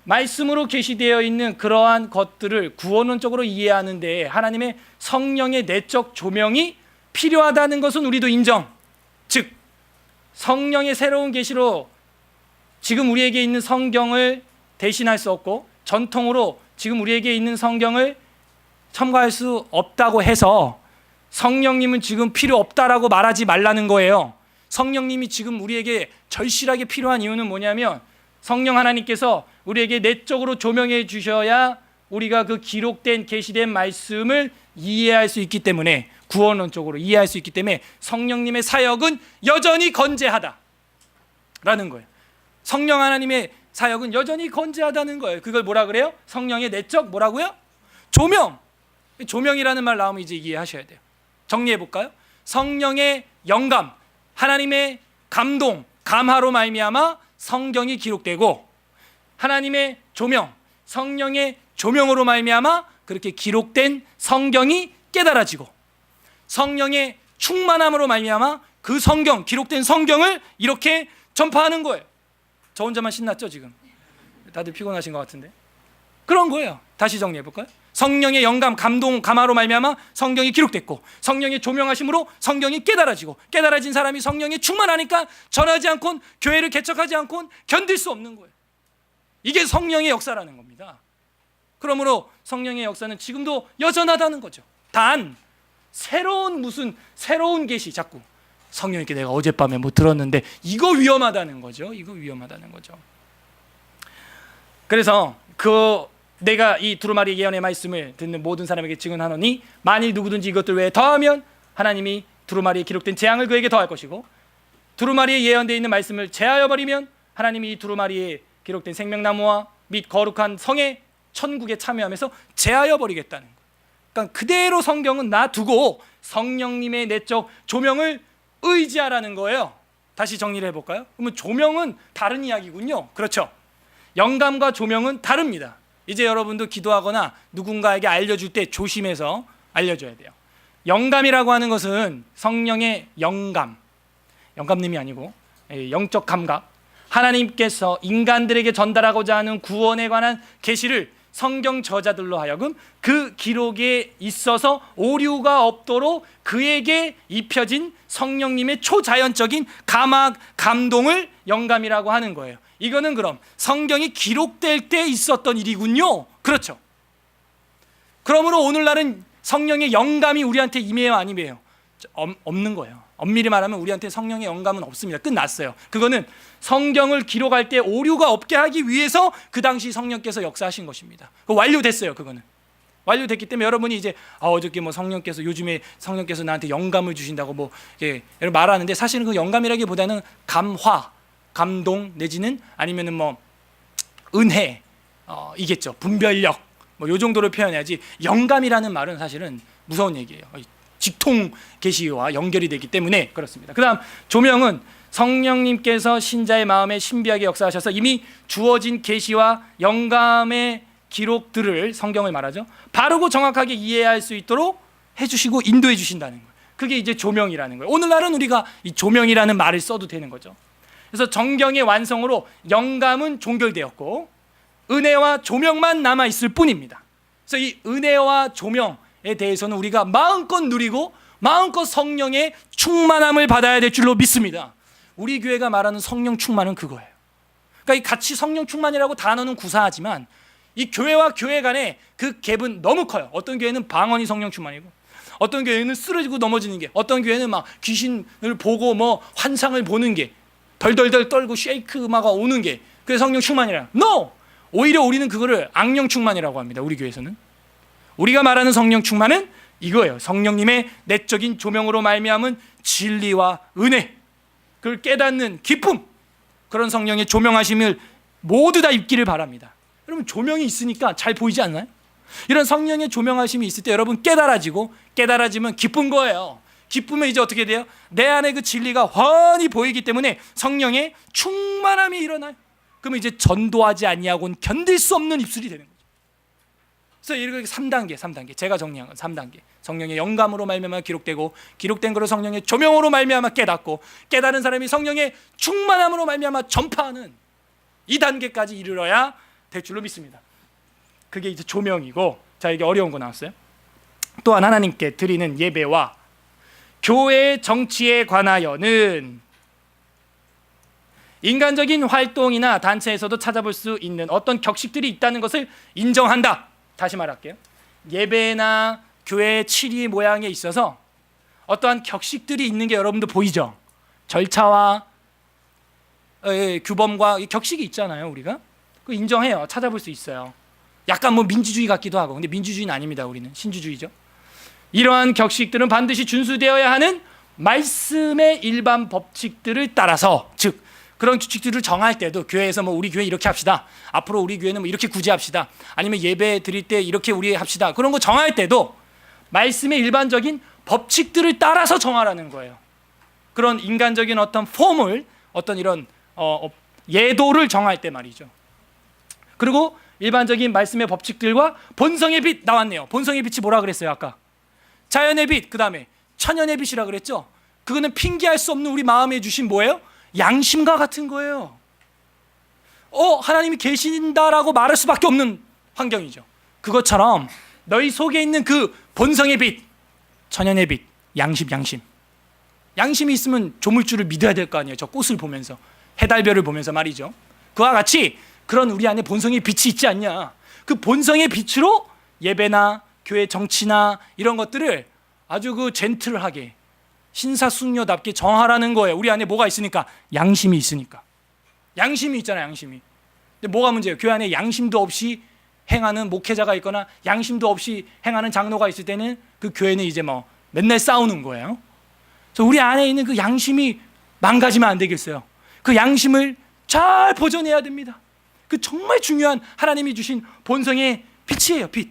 [SPEAKER 1] 말씀으로 계시되어 있는 그러한 것들을 구원론적으로 이해하는데 하나님의 성령의 내적 조명이 필요하다는 것은 우리도 인정. 즉 성령의 새로운 계시로 지금 우리에게 있는 성경을 대신할 수 없고, 전통으로 지금 우리에게 있는 성경을 첨가할 수 없다고 해서 성령님은 지금 필요 없다라고 말하지 말라는 거예요. 성령님이 지금 우리에게 절실하게 필요한 이유는 뭐냐면 성령 하나님께서 우리에게 내적으로 조명해 주셔야 우리가 그 기록된 계시된 말씀을 이해할 수 있기 때문에, 구원론적으로 이해할 수 있기 때문에 성령님의 사역은 여전히 건재하다라는 거예요. 성령 하나님의 사역은 여전히 건재하다는 거예요. 그걸 뭐라 그래요? 성령의 내적 뭐라고요? 조명. 조명이라는 말 나오면 이제 이해하셔야 돼요. 정리해 볼까요? 성령의 영감, 하나님의 감동, 감화로 말미암아 성경이 기록되고, 하나님의 조명, 성령의 조명으로 말미암아 그렇게 기록된 성경이 깨달아지고, 성령의 충만함으로 말미암아 그 성경, 기록된 성경을 이렇게 전파하는 거예요. 저 혼자만 신났죠 지금? 다들 피곤하신 것 같은데. 그런 거예요. 다시 정리해 볼까요? 성령의 영감, 감동, 감화로 말미암아 성경이 기록됐고, 성령의 조명하심으로 성경이 깨달아지고, 깨달아진 사람이 성령에 충만하니까 전하지 않고는, 교회를 개척하지 않고는 견딜 수 없는 거예요. 이게 성령의 역사라는 겁니다. 그러므로 성령의 역사는 지금도 여전하다는 거죠. 단 새로운 계시, 자꾸 성령님께 내가 어젯밤에 뭐 들었는데 이거 위험하다는 거죠. 이거 위험하다는 거죠. 그래서 내가 이 두루마리 예언의 말씀을 듣는 모든 사람에게 증언하노니, 만일 누구든지 이것들 외에 더하면 하나님이 두루마리에 기록된 재앙을 그에게 더할 것이고, 두루마리에 예언되어 있는 말씀을 제하여 버리면 하나님이 이 두루마리에 기록된 생명나무와 및 거룩한 성의 천국에 참여하면서 제하여 버리겠다는 거예요. 그러니까 그대로 성경은 놔두고 성령님의 내적 조명을 의지하라는 거예요. 다시 정리를 해볼까요? 그러면 조명은 다른 이야기군요. 그렇죠? 영감과 조명은 다릅니다. 이제 여러분도 기도하거나 누군가에게 알려줄 때 조심해서 알려줘야 돼요. 영감이라고 하는 것은 성령의 영감님이 아니고 영적 감각, 하나님께서 인간들에게 전달하고자 하는 구원에 관한 계시를 성경 저자들로 하여금 그 기록에 있어서 오류가 없도록 그에게 입혀진 성령님의 초자연적인 감화, 감동을 영감이라고 하는 거예요. 이거는 그럼 성경이 기록될 때 있었던 일이군요. 그렇죠? 그러므로 오늘날은 성령의 영감이 우리한테 임해요, 안 임해요? 없는 거예요. 엄밀히 말하면 우리한테 성령의 영감은 없습니다. 끝났어요. 그거는 성경을 기록할 때 오류가 없게 하기 위해서 그 당시 성령께서 역사하신 것입니다. 완료됐어요. 그거는 완료됐기 때문에 여러분이 이제 어저께 뭐 성령께서, 요즘에 성령께서 나한테 영감을 주신다고 뭐 말하는데, 사실은 그 영감이라기보다는 감화, 감동, 내지는 아니면은 뭐 은혜, 이겠죠. 분별력, 뭐 요 정도로 표현해야지, 영감이라는 말은 사실은 무서운 얘기예요. 직통 계시와 연결이 되기 때문에 그렇습니다. 그다음 조명은 성령님께서 신자의 마음에 신비하게 역사하셔서 이미 주어진 계시와 영감의 기록들을, 성경을 말하죠, 바르고 정확하게 이해할 수 있도록 해주시고 인도해 주신다는 거예요. 그게 이제 조명이라는 거예요. 오늘날은 우리가 이 조명이라는 말을 써도 되는 거죠. 그래서 정경의 완성으로 영감은 종결되었고 은혜와 조명만 남아 있을 뿐입니다. 그래서 이 은혜와 조명에 대해서는 우리가 마음껏 누리고 마음껏 성령의 충만함을 받아야 될 줄로 믿습니다. 우리 교회가 말하는 성령 충만은 그거예요. 그러니까 이 같이 성령 충만이라고 단어는 구사하지만 이 교회와 교회 간의 그 갭은 너무 커요. 어떤 교회는 방언이 성령 충만이고, 어떤 교회는 쓰러지고 넘어지는 게, 어떤 교회는 막 귀신을 보고 뭐 환상을 보는 게, 덜덜덜 떨고 쉐이크마가 오는 게 그게 성령 충만이라. No! 오히려 우리는 그거를 악령 충만이라고 합니다. 우리 교회에서는. 우리가 말하는 성령 충만은 이거예요. 성령님의 내적인 조명으로 말미암은 진리와 은혜, 그걸 깨닫는 기쁨, 그런 성령의 조명하심을 모두 다 입기를 바랍니다. 여러분, 조명이 있으니까 잘 보이지 않나요? 이런 성령의 조명하심이 있을 때 여러분 깨달아지고, 깨달아지면 기쁜 거예요. 기쁘면 이제 어떻게 돼요? 내 안에 그 진리가 훤히 보이기 때문에 성령의 충만함이 일어나요. 그러면 이제 전도하지 아니하고는 견딜 수 없는 입술이 되는 거죠. 그래서 이렇게 3단계 제가 정리한 건 3단계. 성령의 영감으로 말미암아 기록되고, 기록된 거로 성령의 조명으로 말미암아 깨닫고, 깨달은 사람이 성령의 충만함으로 말미암아 전파하는 이 단계까지 이르러야 될 줄로 믿습니다. 그게 이제 조명이고, 자, 이게 어려운 거 나왔어요. 또한 하나님께 드리는 예배와 교회의 정치에 관하여는 인간적인 활동이나 단체에서도 찾아볼 수 있는 어떤 격식들이 있다는 것을 인정한다. 다시 말할게요. 예배나 교회의 치리 모양에 있어서 어떠한 격식들이 있는 게 여러분도 보이죠? 절차와 규범과 격식이 있잖아요. 우리가 그 인정해요. 찾아볼 수 있어요. 약간 뭐 민주주의 같기도 하고, 근데 민주주의는 아닙니다. 우리는 신주주의죠. 이러한 격식들은 반드시 준수되어야 하는 말씀의 일반 법칙들을 따라서, 즉 그런 규칙들을 정할 때도 교회에서 뭐 우리 교회 이렇게 합시다, 앞으로 우리 교회는 뭐 이렇게 구제합시다, 아니면 예배 드릴 때 이렇게 우리 합시다, 그런 거 정할 때도 말씀의 일반적인 법칙들을 따라서 정하라는 거예요. 그런 인간적인 어떤 폼을, 어떤 이런 예도를 정할 때 말이죠. 그리고 일반적인 말씀의 법칙들과 본성의 빛 나왔네요. 본성의 빛이 뭐라 그랬어요 아까? 자연의 빛, 그 다음에 천연의 빛이라 그랬죠. 그거는 핑계할 수 없는 우리 마음에 주신 뭐예요? 양심과 같은 거예요. 하나님이 계신다라고 말할 수밖에 없는 환경이죠. 그것처럼 너희 속에 있는 그 본성의 빛, 천연의 빛, 양심이 있으면 조물주를 믿어야 될 거 아니에요. 저 꽃을 보면서, 해달별을 보면서 말이죠. 그와 같이 그런 우리 안에 본성의 빛이 있지 않냐. 그 본성의 빛으로 예배나 교회 정치나 이런 것들을 아주 그 젠틀하게 신사숙녀답게 정하라는 거예요. 우리 안에 뭐가 있으니까? 양심이 있으니까. 양심이 있잖아요. 양심이. 근데 뭐가 문제예요? 교회 안에 양심도 없이 행하는 목회자가 있거나 양심도 없이 행하는 장로가 있을 때는 그 교회는 이제 뭐 맨날 싸우는 거예요. 그래서 우리 안에 있는 그 양심이 망가지면 안 되겠어요. 그 양심을 잘 보존해야 됩니다. 그 정말 중요한 하나님이 주신 본성의 빛이에요. 빛.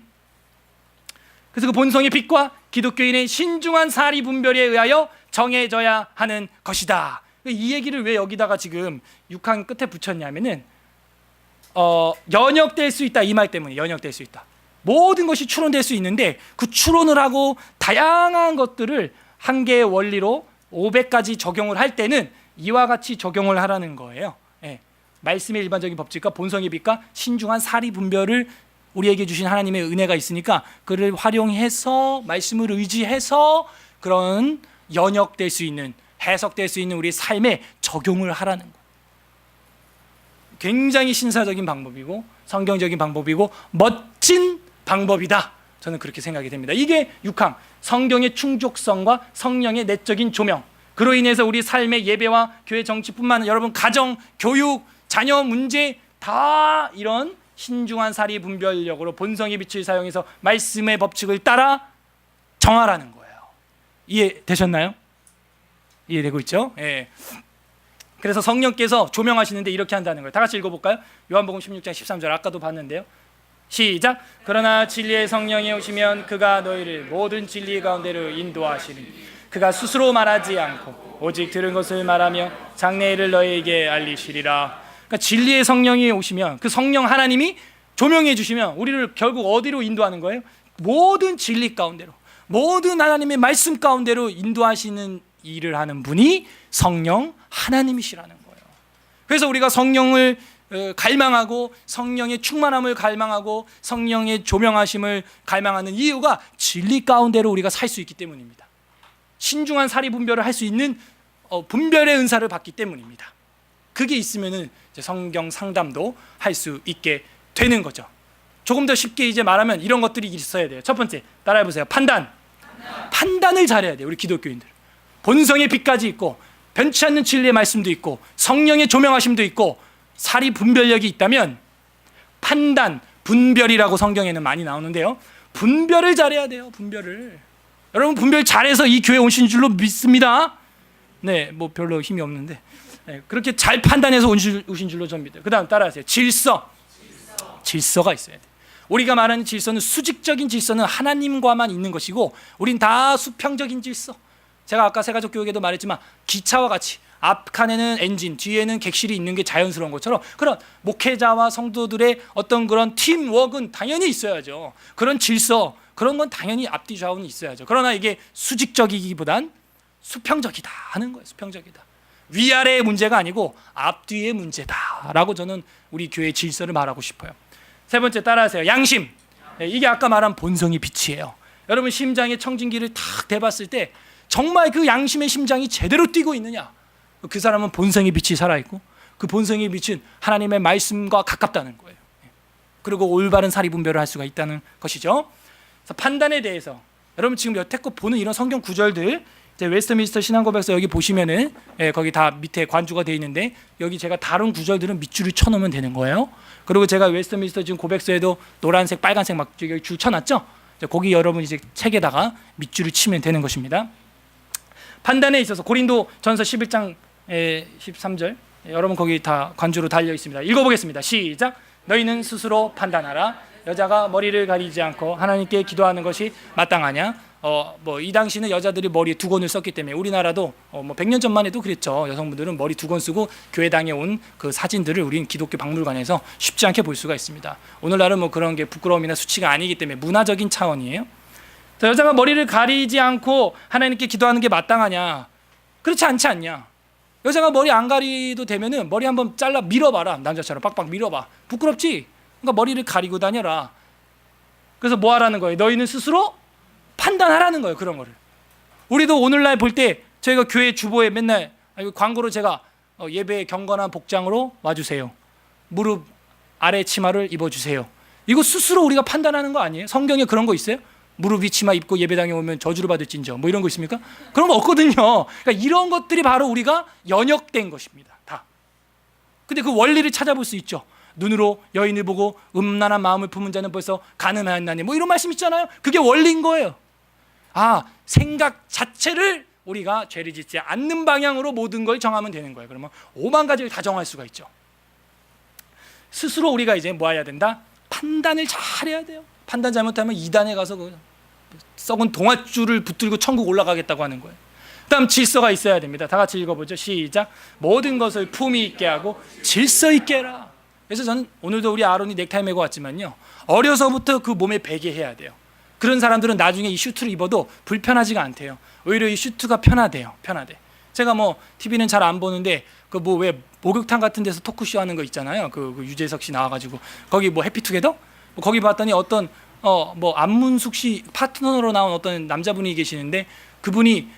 [SPEAKER 1] 그래서 그 본성의 빛과 기독교인의 신중한 사리 분별에 의하여 정해져야 하는 것이다. 이 얘기를 왜 여기다가 지금 6항 끝에 붙였냐면은 연역될 수 있다, 이 말 때문에. 연역될 수 있다. 모든 것이 추론될 수 있는데 그 추론을 하고 다양한 것들을 한 개의 원리로 500가지 적용을 할 때는 이와 같이 적용을 하라는 거예요. 말씀의 일반적인 법칙과 본성의 빛과 신중한 사리 분별을 우리에게 주신 하나님의 은혜가 있으니까 그를 활용해서, 말씀을 의지해서 그런 연역될 수 있는, 해석될 수 있는 우리 삶에 적용을 하라는 거예요. 굉장히 신사적인 방법이고 성경적인 방법이고 멋진 방법이다. 저는 그렇게 생각이 됩니다. 이게 6항, 성경의 충족성과 성령의 내적인 조명. 그로 인해서 우리 삶의 예배와 교회 정치뿐만 아니라 여러분 가정, 교육, 자녀 문제 다 이런 신중한 사리 분별력으로 본성의 빛을 사용해서 말씀의 법칙을 따라 정하라는 거예요. 이해되셨나요? 이해되고 있죠? 예. 그래서 성령께서 조명하시는데 이렇게 한다는 거예요. 다 같이 읽어볼까요? 요한복음 16장 13절 아까도 봤는데요. 시작. 그러나 진리의 성령이 오시면 그가 너희를 모든 진리 가운데로 인도하시니 그가 스스로 말하지 않고 오직 들은 것을 말하며 장래일을 너희에게 알리시리라. 그러니까 진리의 성령이 오시면, 그 성령 하나님이 조명해 주시면 우리를 결국 어디로 인도하는 거예요? 모든 진리 가운데로, 모든 하나님의 말씀 가운데로 인도하시는 일을 하는 분이 성령 하나님이시라는 거예요. 그래서 우리가 성령을 갈망하고 성령의 충만함을 갈망하고 성령의 조명하심을 갈망하는 이유가 진리 가운데로 우리가 살 수 있기 때문입니다. 신중한 사리 분별을 할 수 있는 분별의 은사를 받기 때문입니다. 그게 있으면은 이제 성경 상담도 할 수 있게 되는 거죠. 조금 더 쉽게 이제 말하면 이런 것들이 있어야 돼요. 첫 번째, 따라해 보세요. 판단을 잘해야 돼요. 우리 기독교인들. 본성의 빛까지 있고 변치 않는 진리의 말씀도 있고 성령의 조명하심도 있고 사리 분별력이 있다면 판단, 분별이라고 성경에는 많이 나오는데요. 분별을 잘해야 돼요. 분별을. 여러분 분별 잘해서 이 교회 오신 줄로 믿습니다. 네, 뭐 별로 힘이 없는데 그렇게 잘 판단해서 오신 줄로 전 믿어요. 그 다음 따라하세요. 질서가 있어야 돼요. 우리가 말하는 질서는 수직적인 질서는 하나님과만 있는 것이고 우린 다 수평적인 질서. 제가 아까 새가족 교육에도 말했지만 기차와 같이 앞칸에는 엔진, 뒤에는 객실이 있는 게 자연스러운 것처럼 그런 목회자와 성도들의 어떤 그런 팀워크는 당연히 있어야죠. 그런 질서, 그런 건 당연히 앞뒤 좌우는 있어야죠. 그러나 이게 수직적이기보단 수평적이다 하는 거예요. 수평적이다. 위아래의 문제가 아니고 앞뒤의 문제다라고 저는 우리 교회의 질서를 말하고 싶어요. 세 번째 따라하세요. 양심. 이게 아까 말한 본성의 빛이에요. 여러분 심장에 청진기를 탁 대봤을 때 정말 그 양심의 심장이 제대로 뛰고 있느냐? 그 사람은 본성의 빛이 살아있고 그 본성의 빛은 하나님의 말씀과 가깝다는 거예요. 그리고 올바른 사리 분별을 할 수가 있다는 것이죠. 그래서 판단에 대해서 여러분 지금 여태껏 보는 이런 성경 구절들 웨스트민스터 신앙고백서 여기 보시면은 거기 다 밑에 관주가 되어 있는데 여기 제가 다른 구절들은 밑줄을 쳐놓으면 되는 거예요. 그리고 제가 웨스트민스터 지금 고백서에도 노란색, 빨간색 막 여기 줄 쳐놨죠. 거기 여러분 이제 책에다가 밑줄을 치면 되는 것입니다. 판단에 있어서 고린도전서 11장 13절 여러분 거기 다 관주로 달려 있습니다. 읽어보겠습니다. 시작. 너희는 스스로 판단하라. 여자가 머리를 가리지 않고 하나님께 기도하는 것이 마땅하냐? 이 당시는 여자들이 머리에 두건을 썼기 때문에 우리나라도 100년 전만 해도 그랬죠. 여성분들은 머리 두건 쓰고 교회당에 온 그 사진들을 우리는 기독교 박물관에서 쉽지 않게 볼 수가 있습니다. 오늘날은 그런 게 부끄러움이나 수치가 아니기 때문에 문화적인 차원이에요. 여자가 머리를 가리지 않고 하나님께 기도하는 게 마땅하냐? 그렇지 않지 않냐? 여자가 머리 안 가리도 되면은 머리 한번 잘라 밀어봐라. 남자처럼 빡빡 밀어봐. 부끄럽지? 그러니까 머리를 가리고 다녀라. 그래서 뭐 하라는 거예요? 너희는 스스로 판단하라는 거예요. 그런 거를. 우리도 오늘날 볼 때 저희가 교회 주보에 맨날 광고로 제가 예배에 경건한 복장으로 와주세요. 무릎 아래 치마를 입어주세요. 이거 스스로 우리가 판단하는 거 아니에요? 성경에 그런 거 있어요? 무릎 위 치마 입고 예배당에 오면 저주를 받을진저 이런 거 있습니까? 그런 거 없거든요. 그러니까 이런 것들이 바로 우리가 연역된 것입니다. 다. 근데 그 원리를 찾아볼 수 있죠. 눈으로 여인을 보고 음란한 마음을 품은 자는 벌써 가늠하였나니 이런 말씀 있잖아요. 그게 원리인 거예요. 생각 자체를 우리가 죄를 짓지 않는 방향으로 모든 걸 정하면 되는 거예요. 그러면 5만 가지를 다 정할 수가 있죠. 스스로 우리가 이제 뭐 해야 된다? 판단을 잘해야 돼요. 판단 잘못하면 2단에 가서 그 썩은 동아줄을 붙들고 천국 올라가겠다고 하는 거예요. 그다음 질서가 있어야 됩니다. 다 같이 읽어보죠. 시작. 모든 것을 품위 있게 하고 질서 있게 해라. 그래서 저는 오늘도 우리 아론이 넥타이 메고 왔지만요, 어려서부터 그 몸에 배게 해야 돼요. 그런 사람들은 나중에 이 슈트를 입어도 불편하지가 않대요. 오히려 이 슈트가 편하대요. 편하대. 제가 TV는 잘 안 보는데 왜 목욕탕 같은 데서 토크쇼 하는 거 있잖아요. 그 유재석 씨 나와가지고 거기 해피투게더? 거기 봤더니 어떤 안문숙 씨 파트너로 나온 어떤 남자분이 계시는데 그분이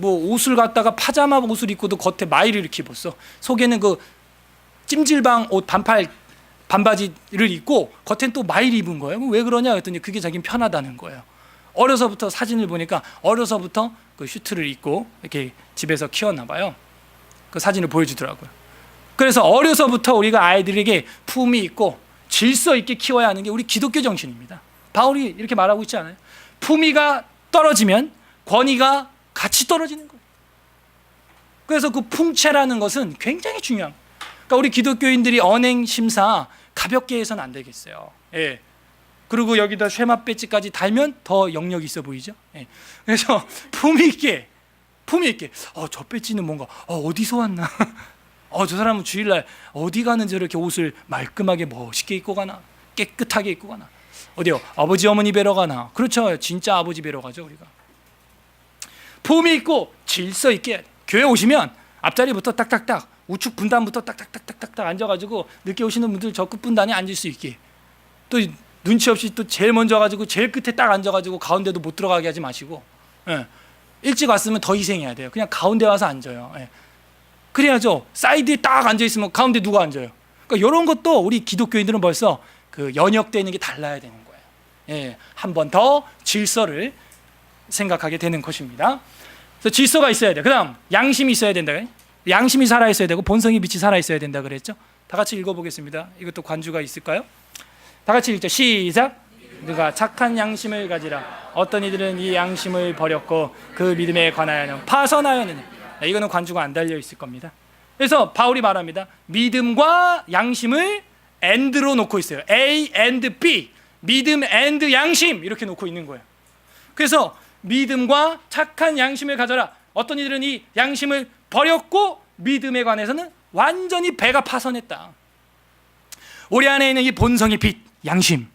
[SPEAKER 1] 옷을 갖다가 파자마 옷을 입고도 겉에 마이를 이렇게 입었어. 속에는 찜질방 옷 반바지를 입고 겉엔 또 마이를 입은 거예요. 왜 그러냐 그랬더니 그게 자기는 편하다는 거예요. 어려서부터 사진을 보니까 어려서부터 그 슈트를 입고 이렇게 집에서 키웠나 봐요. 그 사진을 보여주더라고요. 그래서 어려서부터 우리가 아이들에게 품위 있고 질서 있게 키워야 하는 게 우리 기독교 정신입니다. 바울이 이렇게 말하고 있지 않아요? 품위가 떨어지면 권위가 같이 떨어지는 거예요. 그래서 그 풍채라는 것은 굉장히 중요한 거예요. 그러니까 우리 기독교인들이 언행 심사 가볍게 해서는 안 되겠어요. 예. 그리고 여기다 쉐마 배지까지 달면 더 영역이 있어 보이죠. 예. 그래서 품위 있게 저 배지는 뭔가 어디서 왔나? 저 사람은 주일날 어디 가는 저렇게 옷을 말끔하게 멋있게 입고 가나? 깨끗하게 입고 가나? 어디요? 아버지 어머니 뵈러 가나? 그렇죠. 진짜 아버지 뵈러 가죠 우리가. 품위 있고 질서 있게 해야 돼. 교회 오시면 앞자리부터 딱딱딱, 우측 분단부터 딱딱딱딱딱 앉아가지고 늦게 오시는 분들 저 끝분단에 앉을 수 있게. 또 눈치 없이 또 제일 먼저 가지고 제일 끝에 딱 앉아가지고 가운데도 못 들어가게 하지 마시고, 예. 일찍 왔으면 더 희생해야 돼요. 그냥 가운데 와서 앉아요. 예. 그래야죠. 사이드에 딱 앉아 있으면 가운데 누가 앉아요? 그러니까 이런 것도 우리 기독교인들은 벌써 그 연역되는 게 달라야 되는 거예요. 예. 한 번 더 질서를 생각하게 되는 것입니다. 그래서 질서가 있어야 돼. 그다음 양심이 있어야 된다. 양심이 살아 있어야 되고 본성의 빛이 살아 있어야 된다 그랬죠. 다 같이 읽어보겠습니다. 이것도 관주가 있을까요? 다 같이 읽죠. 시작. 누가 착한 양심을 가지라. 어떤 이들은 이 양심을 버렸고 그 믿음에 관하여는 파선하였느냐. 이거는 관주가 안 달려 있을 겁니다. 그래서 바울이 말합니다. 믿음과 양심을 and로 놓고 있어요. A and B. 믿음 and 양심 이렇게 놓고 있는 거예요. 그래서 믿음과 착한 양심을 가져라. 어떤 이들은 이 양심을 버렸고 믿음에 관해서는 완전히 배가 파선했다. 우리 안에 있는 이 본성의 빛, 양심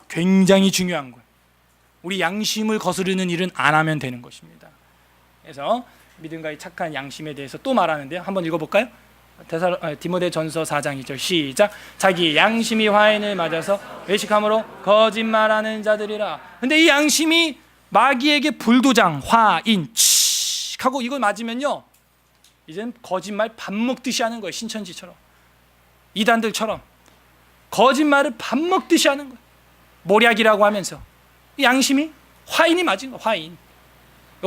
[SPEAKER 1] 굉장히 중요한 거예요. 우리 양심을 거스르는 일은 안 하면 되는 것입니다. 그래서 믿음과 이 착한 양심에 대해서 또 말하는데요. 한번 읽어볼까요? 디모데전서 4장 2절 시작. 자기 양심이 화인을 맞아서 외식함으로 거짓말하는 자들이라. 근데 이 양심이 마귀에게 불도장, 화인, 하고 이걸 맞으면요, 이젠 거짓말 밥 먹듯이 하는 거예요. 신천지처럼, 이단들처럼 거짓말을 밥 먹듯이 하는 거예요. 모략이라고 하면서 양심이 화인이 맞은 거예요. 화인.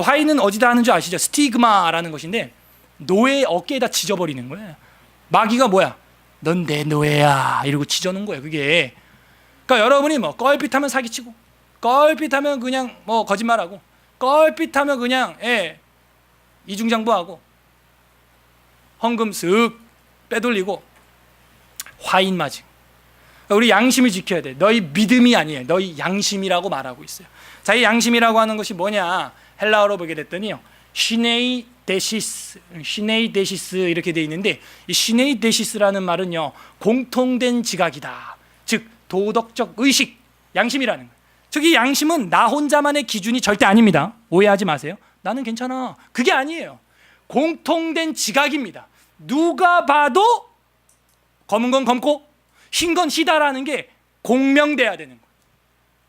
[SPEAKER 1] 화인은 어디다 하는 줄 아시죠? 스티그마라는 것인데 노예의 어깨에다 지져버리는 거예요. 마귀가 뭐야? 넌 내 노예야 이러고 지져놓은 거예요. 그게. 그러니까 여러분이 뭐 껄핏하면 사기치고, 껄핏하면 그냥 뭐 거짓말하고, 껄핏하면 그냥 이중장부하고, 헌금 쓱 빼돌리고 화인 맞음. 그러니까 우리 양심을 지켜야 돼. 너희 믿음이 아니에요. 너희 양심이라고 말하고 있어요. 자, 이 양심이라고 하는 것이 뭐냐? 헬라어로 보게 됐더니요, 시네이데시스 이렇게 돼 있는데, 이 시네이데시스라는 말은요, 공통된 지각이다. 즉 도덕적 의식, 양심이라는 거예요. 즉 이 양심은 나 혼자만의 기준이 절대 아닙니다. 오해하지 마세요. 나는 괜찮아. 그게 아니에요. 공통된 지각입니다. 누가 봐도 검은 건 검고 흰 건 희다라는 게 공명돼야 되는 거예요.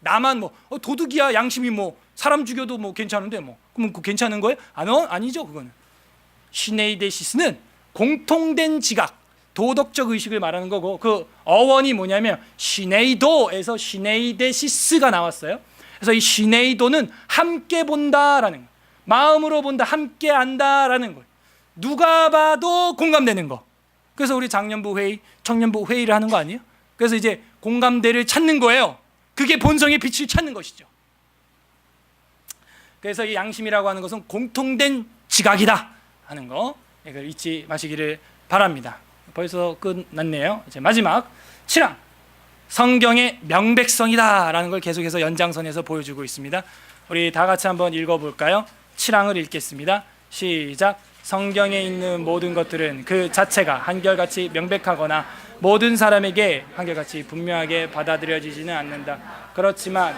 [SPEAKER 1] 나만 뭐 도둑이야, 양심이 뭐 사람 죽여도 뭐 괜찮은데 뭐 그러면 그 괜찮은 거예요? 아니죠. 그거는 시네이데시스는 공통된 지각, 도덕적 의식을 말하는 거고, 그 어원이 뭐냐면 시네이도에서 시네이데시스가 나왔어요. 그래서 이 시네이도는 함께 본다라는 거예요. 마음으로 본다, 함께 안다라는 거예요. 누가 봐도 공감되는 거. 그래서 우리 장년부 회의, 청년부 회의를 하는 거 아니에요? 그래서 이제 공감대를 찾는 거예요. 그게 본성의 빛을 찾는 것이죠. 그래서 이 양심이라고 하는 것은 공통된 지각이다 하는 거, 이걸 잊지 마시기를 바랍니다. 벌써 끝났네요. 이제 마지막 7항, 성경의 명백성이다 라는 걸 계속해서 연장선에서 보여주고 있습니다. 우리 다 같이 한번 읽어볼까요? 7항을 읽겠습니다. 시작. 성경에 있는 모든 것들은 그 자체가 한결같이 명백하거나 모든 사람에게 한결같이 분명하게 받아들여지지는 않는다. 그렇지만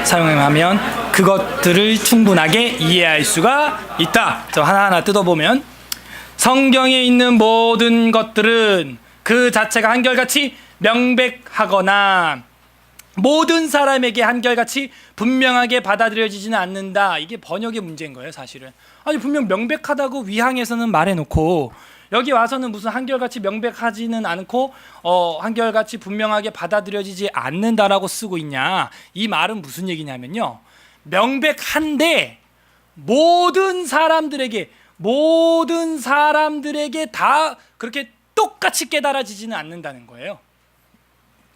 [SPEAKER 1] 사용하면 그것들을 충분하게 이해할 수가 있다. 저 하나하나 뜯어보면, 성경에 있는 모든 것들은 그 자체가 한결같이 명백하거나 모든 사람에게 한결같이 분명하게 받아들여지지는 않는다. 이게 번역의 문제인 거예요, 사실은. 아니, 분명 명백하다고 위항에서는 말해놓고 여기 와서는 무슨 한결같이 명백하지는 않고 한결같이 분명하게 받아들여지지 않는다라고 쓰고 있냐. 이 말은 무슨 얘기냐면요, 명백한데 모든 사람들에게 다 그렇게 똑같이 깨달아지지는 않는다는 거예요.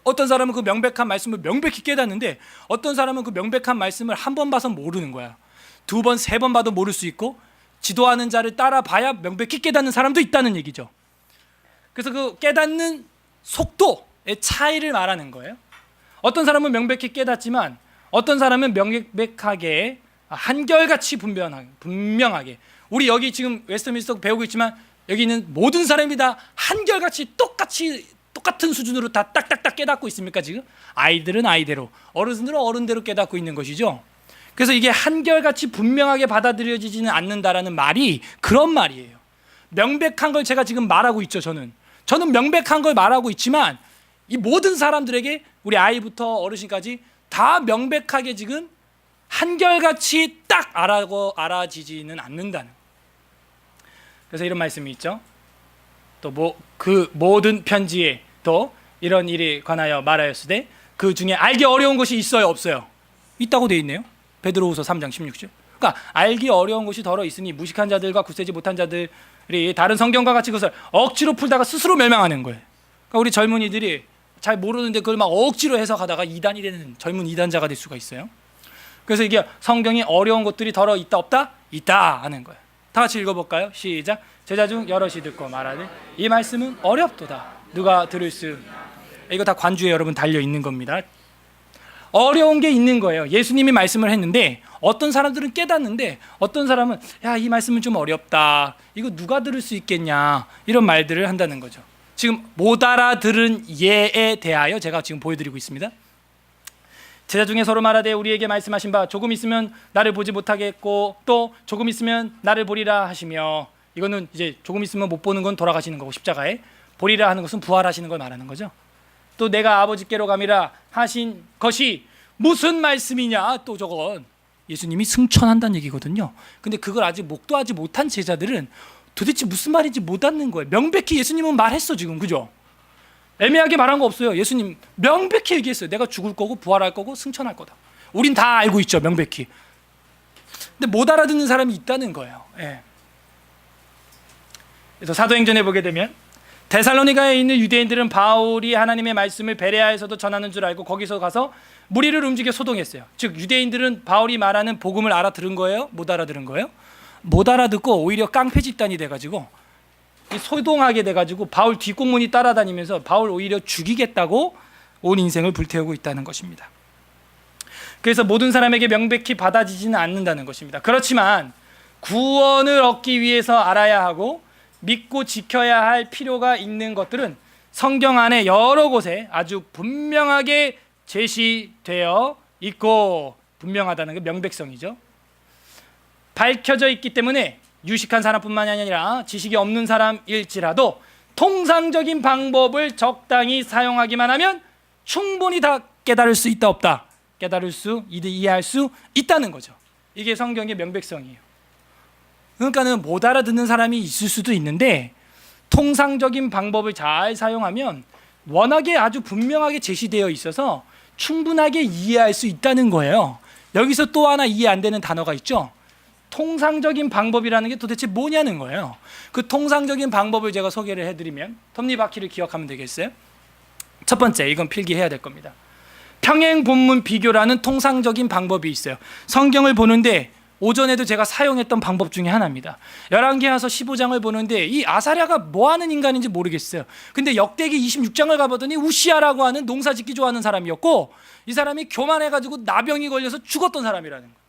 [SPEAKER 1] 어떤 사람은 그 명백한 말씀을 명백히 깨닫는데, 어떤 사람은 그 명백한 말씀을 한 번 봐서 모르는 거야. 두 번, 세 번 봐도 모를 수 있고, 지도하는 자를 따라봐야 명백히 깨닫는 사람도 있다는 얘기죠. 그래서 그 깨닫는 속도의 차이를 말하는 거예요. 어떤 사람은 명백히 깨닫지만 어떤 사람은 명백하게 한결같이 분명하게, 우리 여기 지금 웨스트민스터 배우고 있지만 여기 있는 모든 사람이 다 한결같이 똑같은 수준으로 다 딱딱딱 깨닫고 있습니까? 지금 아이들은 아이대로, 어른들은 어른대로 깨닫고 있는 것이죠. 그래서 이게 한결같이 분명하게 받아들여지지는 않는다라는 말이 그런 말이에요. 명백한 걸 제가 지금 말하고 있죠. 저는 명백한 걸 말하고 있지만 이 모든 사람들에게, 우리 아이부터 어르신까지 다 명백하게 지금 한결같이 딱 알아지지는 않는다는. 그래서 이런 말씀이 있죠. 또 그 모든 편지에 또 이런 일에 관하여 말하였으되 그 중에 알기 어려운 것이 있어요, 없어요? 있다고 돼 있네요. 베드로후서 3장 16절. 그러니까 알기 어려운 것이 덜어 있으니 무식한 자들과 굳세지 못한 자들이 다른 성경과 같이 그것을 억지로 풀다가 스스로 멸망하는 거예요. 그러니까 우리 젊은이들이 잘 모르는데 그걸 막 억지로 해석하다가 이단이 되는 젊은 이단자가 될 수가 있어요. 그래서 이게 성경이 어려운 것들이 덜어 있다 없다? 있다 하는 거예요. 다 같이 읽어볼까요? 시작. 제자 중 여럿이 듣고 말하되 이 말씀은 어렵도다. 누가 들을 수. 이거 다 관주에 여러분 달려 있는 겁니다. 어려운 게 있는 거예요. 예수님이 말씀을 했는데 어떤 사람들은 깨닫는데 어떤 사람은 야, 이 말씀은 좀 어렵다. 이거 누가 들을 수 있겠냐. 이런 말들을 한다는 거죠. 지금 못 알아들은 예에 대하여 제가 지금 보여드리고 있습니다. 제자 중에 서로 말하되 우리에게 말씀하신 바 조금 있으면 나를 보지 못하겠고 또 조금 있으면 나를 보리라 하시며, 이거는 이제 조금 있으면 못 보는 건 돌아가시는 거고, 십자가에 보리라 하는 것은 부활하시는 걸 말하는 거죠. 또 내가 아버지께로 감이라 하신 것이 무슨 말씀이냐. 또 저건 예수님이 승천한다는 얘기거든요. 근데 그걸 아직 목도하지 못한 제자들은 도대체 무슨 말인지 못 알는 거예요. 명백히 예수님은 말했어 지금, 그죠? 애매하게 말한 거 없어요. 예수님 명백히 얘기했어요. 내가 죽을 거고 부활할 거고 승천할 거다. 우린 다 알고 있죠, 명백히. 근데 못 알아듣는 사람이 있다는 거예요. 예. 그래서 사도행전에 보게 되면 데살로니가에 있는 유대인들은 바울이 하나님의 말씀을 베레아에서도 전하는 줄 알고 거기서 가서 무리를 움직여 소동했어요. 즉 유대인들은 바울이 말하는 복음을 알아들은 거예요? 못 알아들은 거예요? 못 알아듣고 오히려 깡패 집단이 돼가지고 소동하게 돼가지고 바울 뒷공문이 따라다니면서 바울 오히려 죽이겠다고 온 인생을 불태우고 있다는 것입니다. 그래서 모든 사람에게 명백히 받아지지는 않는다는 것입니다. 그렇지만 구원을 얻기 위해서 알아야 하고 믿고 지켜야 할 필요가 있는 것들은 성경 안에 여러 곳에 아주 분명하게 제시되어 있고, 분명하다는 게 명백성이죠. 밝혀져 있기 때문에 유식한 사람뿐만이 아니라 지식이 없는 사람일지라도 통상적인 방법을 적당히 사용하기만 하면 충분히 다 깨달을 수 있다 없다, 이해할 수 있다는 거죠. 이게 성경의 명백성이에요. 그러니까는 못 알아듣는 사람이 있을 수도 있는데 통상적인 방법을 잘 사용하면 워낙에 아주 분명하게 제시되어 있어서 충분하게 이해할 수 있다는 거예요. 여기서 또 하나 이해 안 되는 단어가 있죠. 통상적인 방법이라는 게 도대체 뭐냐는 거예요. 그 통상적인 방법을 제가 소개를 해드리면 톱니바퀴를 기억하면 되겠어요. 첫 번째, 이건 필기해야 될 겁니다. 평행 본문 비교라는 통상적인 방법이 있어요. 성경을 보는데 오전에도 제가 사용했던 방법 중에 하나입니다. 열왕기하서 15장을 보는데 이 아사랴가 뭐 하는 인간인지 모르겠어요. 근데 역대기 26장을 가보더니 우시아라고 하는 농사짓기 좋아하는 사람이었고, 이 사람이 교만해가지고 나병이 걸려서 죽었던 사람이라는 거예요.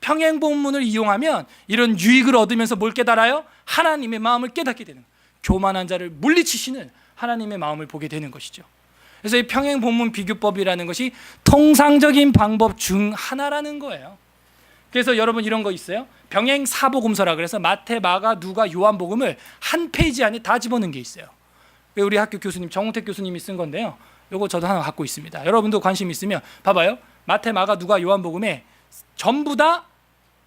[SPEAKER 1] 평행 본문을 이용하면 이런 유익을 얻으면서 뭘 깨달아요? 하나님의 마음을 깨닫게 되는 거예요. 교만한 자를 물리치시는 하나님의 마음을 보게 되는 것이죠. 그래서 이 평행 본문 비교법이라는 것이 통상적인 방법 중 하나라는 거예요. 그래서 여러분 이런 거 있어요. 병행 사복음서라 그래서 마태, 마가, 누가, 요한복음을 한 페이지 안에 다 집어넣은 게 있어요. 우리 학교 교수님 정우택 교수님이 쓴 건데요. 요거 저도 하나 갖고 있습니다. 여러분도 관심 있으면 봐봐요. 마태, 마가, 누가, 요한복음에 전부 다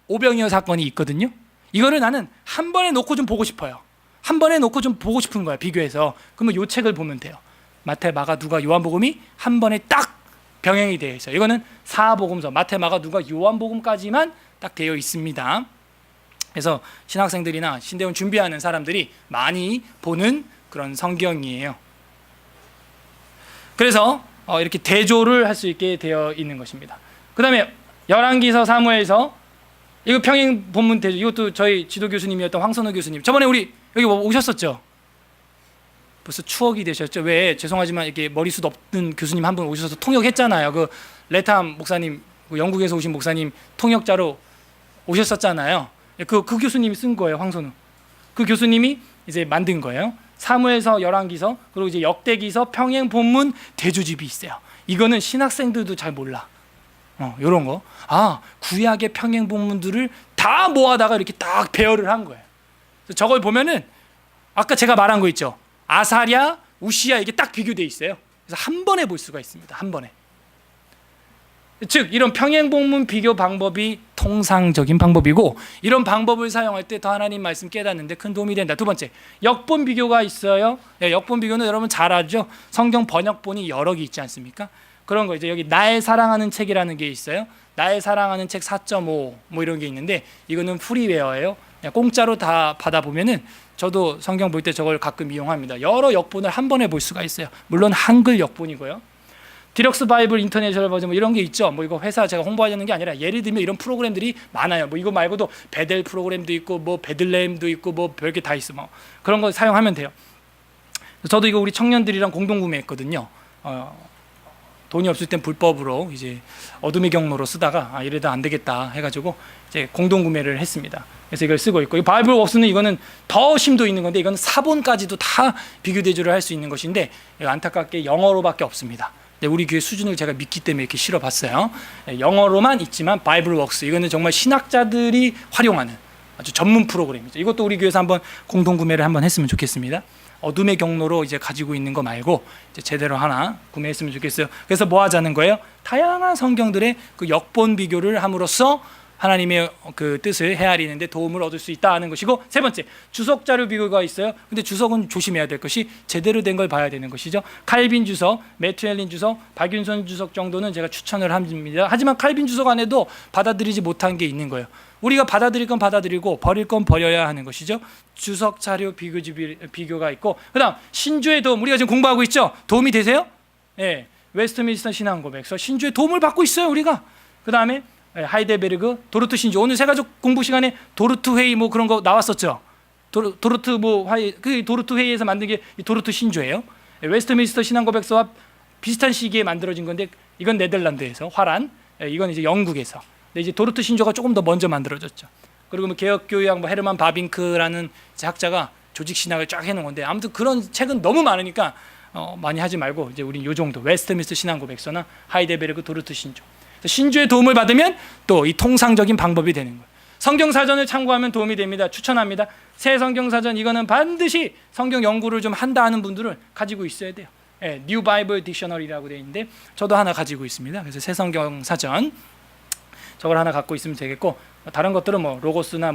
[SPEAKER 1] 오병이어 사건이 있거든요. 이거를 나는 한 번에 놓고 좀 보고 싶어요. 한 번에 놓고 좀 보고 싶은 거야, 비교해서. 그러면 요 책을 보면 돼요. 마태, 마가, 누가, 요한복음이 한 번에 딱 병행이 되어 있어요. 이거는 사복음서 마태, 마가, 누가, 요한복음까지만 딱 되어 있습니다. 그래서 신학생들이나 신대원 준비하는 사람들이 많이 보는 그런 성경이에요. 그래서 이렇게 대조를 할 수 있게 되어 있는 것입니다. 그 다음에 열왕기서, 사무엘서, 이거 평행 본문 대조, 이것도 저희 지도 교수님이었던 황선우 교수님, 저번에 우리 여기 오셨었죠? 벌써 추억이 되셨죠? 왜 죄송하지만 이렇게 머리숱 없는 교수님 한 분 오셔서 통역했잖아요. 그 레탐 목사님, 그 영국에서 오신 목사님 통역자로 오셨었잖아요. 그 교수님이 쓴 거예요, 황선우. 그 교수님이 이제 만든 거예요. 사무엘서, 열왕기서, 그리고 이제 역대기서 평행 본문 대조집이 있어요. 이거는 신학생들도 잘 몰라. 이런 거. 구약의 평행 본문들을 다 모아다가 이렇게 딱 배열을 한 거예요. 그래서 저걸 보면은 아까 제가 말한 거 있죠. 아사랴, 우시아, 이게 딱 비교되어 있어요. 그래서 한 번에 볼 수가 있습니다. 한 번에. 즉 이런 평행 본문 비교 방법이 통상적인 방법이고, 이런 방법을 사용할 때 더 하나님 말씀 깨닫는데 큰 도움이 된다. 두 번째, 역본 비교가 있어요. 역본 비교는 여러분 잘 알죠. 성경 번역본이 여러 개 있지 않습니까? 그런 거 이제 여기 나의 사랑하는 책이라는 게 있어요. 나의 사랑하는 책 4.5 뭐 이런 게 있는데, 이거는 프리웨어예요. 그냥 공짜로 다 받아보면은, 저도 성경 볼 때 저걸 가끔 이용합니다. 여러 역본을 한 번에 볼 수가 있어요. 물론 한글 역본이고요. 디럭스 바이블 인터내셔널 버전 뭐 이런 게 있죠. 뭐 이거 회사 제가 홍보하려는 게 아니라 예를 들면 이런 프로그램들이 많아요. 뭐 이거 말고도 베델 프로그램도 있고 뭐 베들레헴도 있고 뭐 별게 다 있어. 뭐 그런 거 사용하면 돼요. 저도 이거 우리 청년들이랑 공동 구매했거든요. 돈이 없을 땐 불법으로 이제 어둠의 경로로 쓰다가 이래도 안 되겠다 해가지고 이제 공동 구매를 했습니다. 그래서 이걸 쓰고 있고, 이 바이블 웍스는 이거는 더 심도 있는 건데, 이거는 사본까지도 다 비교 대조를 할 수 있는 것인데 안타깝게 영어로밖에 없습니다. 우리 교회 수준을 제가 믿기 때문에 이렇게 실어봤어요. 영어로만 있지만 바이블 웍스, 이거는 정말 신학자들이 활용하는 아주 전문 프로그램이죠. 이것도 우리 교회에서 한번 공동 구매를 한번 했으면 좋겠습니다. 어둠의 경로로 이제 가지고 있는 거 말고 이제 제대로 하나 구매했으면 좋겠어요. 그래서 뭐 하자는 거예요? 다양한 성경들의 그 역본 비교를 함으로써 하나님의 그 뜻을 헤아리는데 도움을 얻을 수 있다 하는 것이고, 세 번째, 주석 자료 비교가 있어요. 근데 주석은 조심해야 될 것이 제대로 된 걸 봐야 되는 것이죠. 칼빈 주석, 매튜엘린 주석, 박윤선 주석 정도는 제가 추천을 합니다. 하지만 칼빈 주석 안에도 받아들이지 못한 게 있는 거예요. 우리가 받아들일 건 받아들이고 버릴 건 버려야 하는 것이죠. 주석 자료 비교가 있고, 그다음 신주의 도움, 우리가 지금 공부하고 있죠. 도움이 되세요? 예, 웨스트민스터 신앙고백서 신주의 도움을 받고 있어요 우리가. 그다음에 하이델베르그, 도르트 신주. 오늘 세가족 공부 시간에 도르트 회의 뭐 그런 거 나왔었죠. 도르트 뭐 그 도르트 회의에서 만든 게 도르트 신주예요. 웨스트민스터 신앙고백서와 비슷한 시기에 만들어진 건데, 이건 네덜란드에서 화란, 이건 이제 영국에서. 근데 이제 도르트 신조가 조금 더 먼저 만들어졌죠. 그리고 뭐 개혁교회학 뭐 헤르만 바빙크라는 학자가 조직 신학을 쫙 해놓은 건데, 아무튼 그런 책은 너무 많으니까 많이 하지 말고 이제 우린 요 정도, 웨스트민스터 신앙고백서나 하이델베르그 도르트 신조. 신주의 도움을 받으면 또 이 통상적인 방법이 되는 거예요. 성경 사전을 참고하면 도움이 됩니다. 추천합니다. 새 성경 사전, 이거는 반드시 성경 연구를 좀 한다 하는 분들은 가지고 있어야 돼요. 뉴 바이블 딕셔너리라고 되어 있는데 저도 하나 가지고 있습니다. 그래서 새 성경 사전 저걸 하나 갖고 있으면 되겠고, 다른 것들은 뭐 로고스나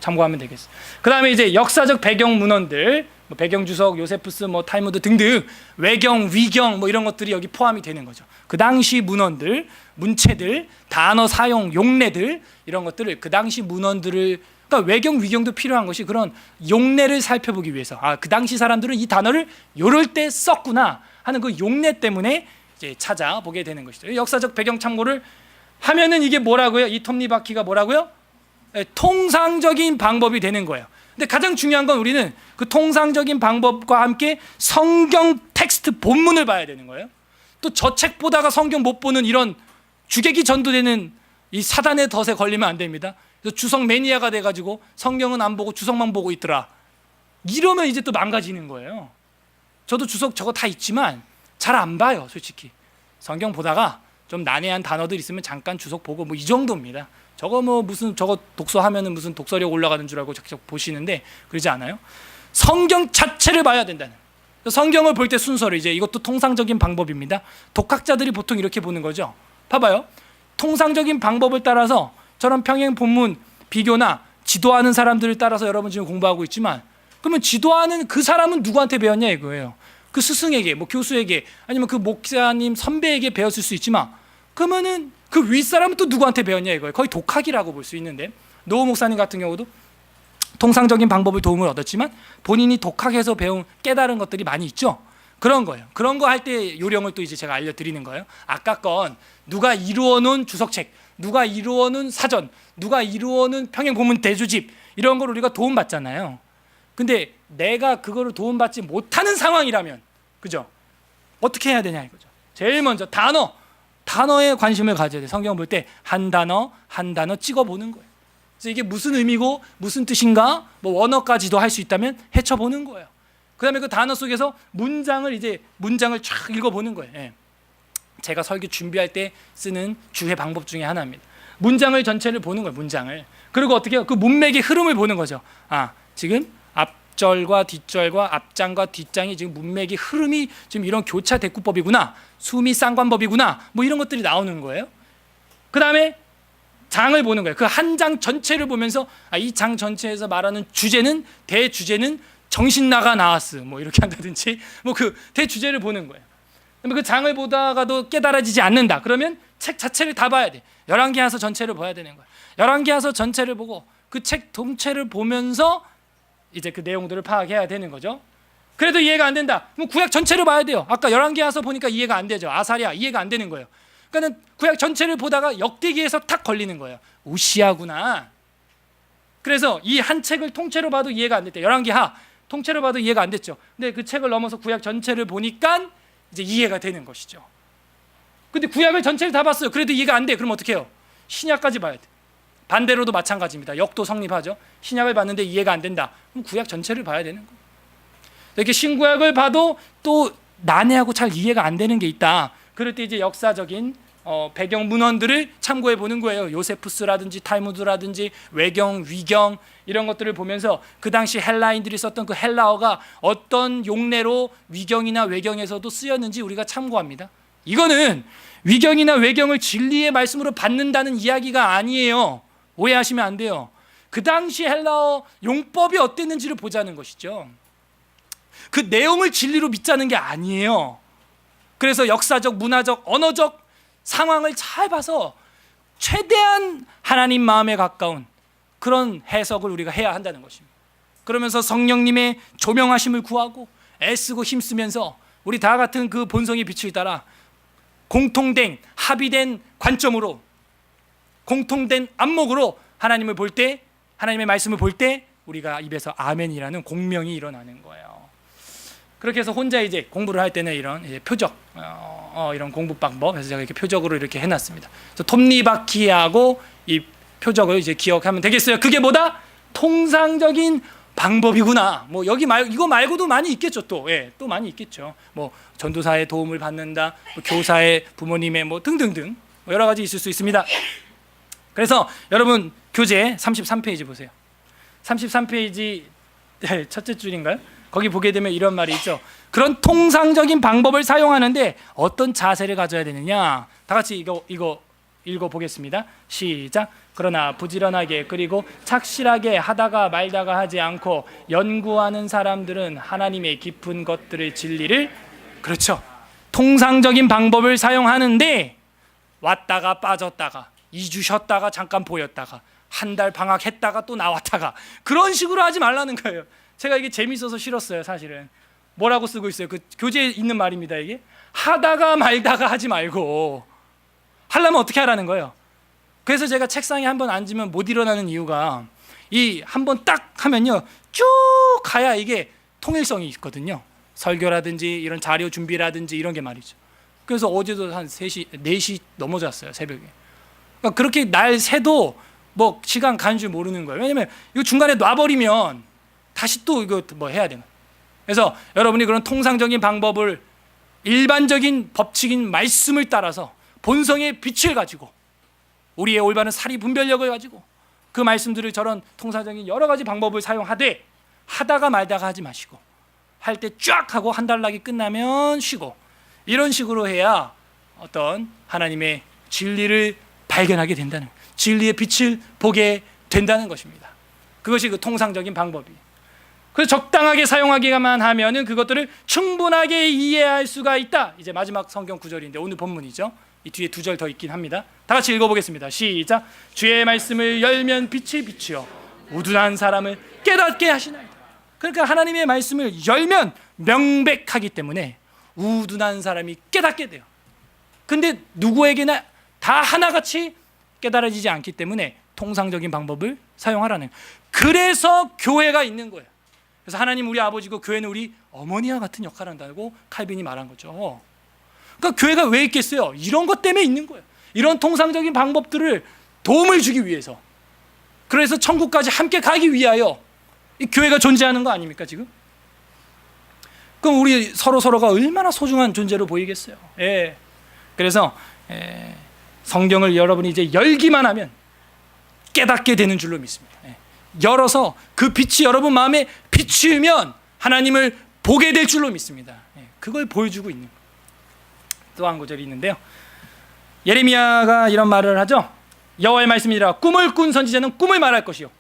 [SPEAKER 1] 참고하면 되겠어요. 그 다음에 이제 역사적 배경 문헌들, 뭐 배경 주석, 요세푸스, 뭐 탈무드 등등 외경, 위경 뭐 이런 것들이 여기 포함이 되는 거죠. 그 당시 문헌들, 문체들, 단어 사용, 용례들, 이런 것들을 그 당시 문헌들을, 그러니까 외경, 위경도 필요한 것이 그런 용례를 살펴보기 위해서, 아, 그 당시 사람들은 이 단어를 요럴 때 썼구나 하는 그 용례 때문에 이제 찾아보게 되는 것이죠. 역사적 배경 참고를 하면은 이게 뭐라고요? 이 톱니바퀴가 뭐라고요? 통상적인 방법이 되는 거예요. 근데 가장 중요한 건 우리는 그 통상적인 방법과 함께 성경 텍스트 본문을 봐야 되는 거예요. 또 저 책 보다가 성경 못 보는 이런 주객이 전도되는 이 사단의 덫에 걸리면 안 됩니다. 그래서 주석 매니아가 돼가지고 성경은 안 보고 주석만 보고 있더라, 이러면 이제 또 망가지는 거예요. 저도 주석 저거 다 있지만 잘 안 봐요. 솔직히 성경 보다가 좀 난해한 단어들 있으면 잠깐 주석 보고 뭐 이 정도입니다. 저거 뭐 무슨 저거 독서하면은 무슨 독서력 올라가는 줄 알고 자꾸 보시는데 그러지 않아요. 성경 자체를 봐야 된다는. 성경을 볼 때 순서를, 이제 이것도 통상적인 방법입니다. 독학자들이 보통 이렇게 보는 거죠. 봐봐요. 통상적인 방법을 따라서 저런 평행 본문 비교나 지도하는 사람들을 따라서 여러분 지금 공부하고 있지만, 그러면 지도하는 그 사람은 누구한테 배웠냐 이거예요. 그 스승에게, 뭐 교수에게, 아니면 그 목사님 선배에게 배웠을 수 있지만, 그러면은 그 윗사람은 또 누구한테 배웠냐 이거예요. 거의 독학이라고 볼 수 있는데, 노호 목사님 같은 경우도 통상적인 방법을 도움을 얻었지만 본인이 독학해서 배운 깨달은 것들이 많이 있죠. 그런 거예요. 그런 거 할 때 요령을 또 이제 제가 알려드리는 거예요. 아까 건 누가 이루어 놓은 주석책, 누가 이루어 놓은 사전, 누가 이루어 놓은 평행 본문 대주집, 이런 걸 우리가 도움받잖아요. 근데 내가 그거를 도움받지 못하는 상황이라면, 그죠? 어떻게 해야 되냐 이거죠. 제일 먼저 단어에 관심을 가져야 돼. 성경 볼 때 한 단어 한 단어 찍어보는 거예요. 그래서 이게 무슨 의미고 무슨 뜻인가, 뭐 원어까지도 할 수 있다면 헤쳐보는 거예요. 그 다음에 그 단어 속에서 문장을 쫙 읽어보는 거예요. 예. 제가 설교 준비할 때 쓰는 주의 방법 중에 하나입니다. 문장을 전체를 보는 거예요. 문장을. 그리고 어떻게 해요? 그 문맥의 흐름을 보는 거죠. 아, 지금 앞절과 뒷절과 앞장과 뒷장이 지금 문맥의 흐름이 지금 이런 교차 대꾸법이구나, 수미 쌍관법이구나, 뭐 이런 것들이 나오는 거예요. 그 다음에 장을 보는 거예요. 그 한 장 전체를 보면서, 아, 이 장 전체에서 말하는 주제는, 대주제는 정신나가 나왔스, 뭐 이렇게 한다든지, 뭐 그 대주제를 보는 거예요. 그 장을 보다가도 깨달아지지 않는다, 그러면 책 자체를 다 봐야 돼. 열왕기하서 전체를 봐야 되는 거예요. 열왕기하서 전체를 보고 그 책 통째를 보면서 이제 그 내용들을 파악해야 되는 거죠. 그래도 이해가 안 된다, 그럼 구약 전체를 봐야 돼요. 아까 열왕기하서 보니까 이해가 안 되죠. 아사랴 이해가 안 되는 거예요. 그러니까 구약 전체를 보다가 역대기에서 탁 걸리는 거예요. 우시아구나. 그래서 이 한 책을 통째로 봐도 이해가 안 됐대. 열왕기하 통째로 봐도 이해가 안 됐죠. 근데 그 책을 넘어서 구약 전체를 보니까 이제 이해가 되는 것이죠. 근데 구약을 전체를 다 봤어요. 그래도 이해가 안 돼. 그럼 어떻게 해요? 신약까지 봐야 돼. 반대로도 마찬가지입니다. 역도 성립하죠. 신약을 봤는데 이해가 안 된다, 그럼 구약 전체를 봐야 되는 거예요. 이렇게 신구약을 봐도 또 난해하고 잘 이해가 안 되는 게 있다. 그럴 때 이제 역사적인 배경 문헌들을 참고해 보는 거예요. 요세푸스라든지 탈무드라든지 외경, 위경, 이런 것들을 보면서 그 당시 헬라인들이 썼던 그 헬라어가 어떤 용례로 위경이나 외경에서도 쓰였는지 우리가 참고합니다. 이거는 위경이나 외경을 진리의 말씀으로 받는다는 이야기가 아니에요. 오해하시면 안 돼요. 그 당시 헬라어 용법이 어땠는지를 보자는 것이죠. 그 내용을 진리로 믿자는 게 아니에요. 그래서 역사적, 문화적, 언어적 상황을 잘 봐서 최대한 하나님 마음에 가까운 그런 해석을 우리가 해야 한다는 것입니다. 그러면서 성령님의 조명하심을 구하고 애쓰고 힘쓰면서 우리 다 같은 그 본성의 빛을 따라 공통된 합의된 관점으로, 공통된 안목으로 하나님을 볼 때, 하나님의 말씀을 볼 때 우리가 입에서 아멘이라는 공명이 일어나는 거예요. 그렇게 해서 혼자 이제 공부를 할 때는 이런 이제 표적, 이런 공부 방법, 그래서 제가 이렇게 표적으로 이렇게 해놨습니다. 그래서 톱니바퀴하고 이 표적을 이제 기억하면 되겠어요. 그게 뭐다? 통상적인 방법이구나. 뭐 여기 이거 말고도 많이 있겠죠. 또 또 많이 있겠죠. 뭐 전도사의 도움을 받는다, 뭐 교사의, 부모님의 뭐 등등등 뭐 여러 가지 있을 수 있습니다. 그래서 여러분 교재 33페이지 보세요. 33페이지 첫째 줄인가요? 거기 보게 되면 이런 말이 있죠. 그런 통상적인 방법을 사용하는데 어떤 자세를 가져야 되느냐? 다 같이 이거 읽어보겠습니다. 시작. 그러나 부지런하게 그리고 착실하게 하다가 말다가 하지 않고 연구하는 사람들은 하나님의 깊은 것들의 진리를, 그렇죠, 통상적인 방법을 사용하는데 왔다가 빠졌다가 2주 쉬었다가 잠깐 보였다가 한 달 방학했다가 또 나왔다가 그런 식으로 하지 말라는 거예요. 제가 이게 재밌어서 싫었어요. 사실은 뭐라고 쓰고 있어요? 그 교재에 있는 말입니다. 이게 하다가 말다가 하지 말고 하려면 어떻게 하라는 거예요? 그래서 제가 책상에 한번 앉으면 못 일어나는 이유가 이 한번 딱 하면요 쭉 가야 이게 통일성이 있거든요. 설교라든지 이런 자료 준비라든지 이런 게 말이죠. 그래서 어제도 한 3시, 4시 넘어졌어요. 새벽에. 그러니까 그렇게 날 새도 뭐 시간 가는 줄 모르는 거예요. 왜냐면 이거 중간에 놔버리면 다시 또 이거 뭐 해야 되는. 그래서 여러분이 그런 통상적인 방법을, 일반적인 법칙인 말씀을 따라서 본성의 빛을 가지고 우리의 올바른 사리 분별력을 가지고 그 말씀들을 저런 통상적인 여러 가지 방법을 사용하되 하다가 말다가 하지 마시고 할 때 쫙 하고 한 달락이 끝나면 쉬고 이런 식으로 해야 어떤 하나님의 진리를 발견하게 된다는, 진리의 빛을 보게 된다는 것입니다. 그것이 그 통상적인 방법이에요. 그래서 적당하게 사용하기만 하면은 그것들을 충분하게 이해할 수가 있다. 이제 마지막 성경 구절인데 오늘 본문이죠. 이 뒤에 2절 더 있긴 합니다. 다 같이 읽어보겠습니다. 시작. 주의 말씀을 열면 빛이 비추어 우둔한 사람을 깨닫게 하시나이다. 그러니까 하나님의 말씀을 열면 명백하기 때문에 우둔한 사람이 깨닫게 돼요. 근데 누구에게나 다 하나같이 깨달아지지 않기 때문에 통상적인 방법을 사용하라는, 그래서 교회가 있는 거예요. 그래서 하나님 우리 아버지고 교회는 우리 어머니와 같은 역할을 한다고 칼빈이 말한 거죠. 그러니까 교회가 왜 있겠어요? 이런 것 때문에 있는 거예요. 이런 통상적인 방법들을 도움을 주기 위해서, 그래서 천국까지 함께 가기 위하여 이 교회가 존재하는 거 아닙니까 지금? 그럼 우리 서로가 얼마나 소중한 존재로 보이겠어요. 그래서 성경을 여러분이 이제 열기만 하면 깨닫게 되는 줄로 믿습니다. 열어서 그 빛이 여러분 마음에 비추면 하나님을 보게 될 줄로 믿습니다. 그걸 보여주고 있는 거예요. 또 한 구절이 있는데요. 예레미야가 이런 말을 하죠. 여호와의 말씀이라 꿈을 꾼 선지자는 꿈을 말할 것이요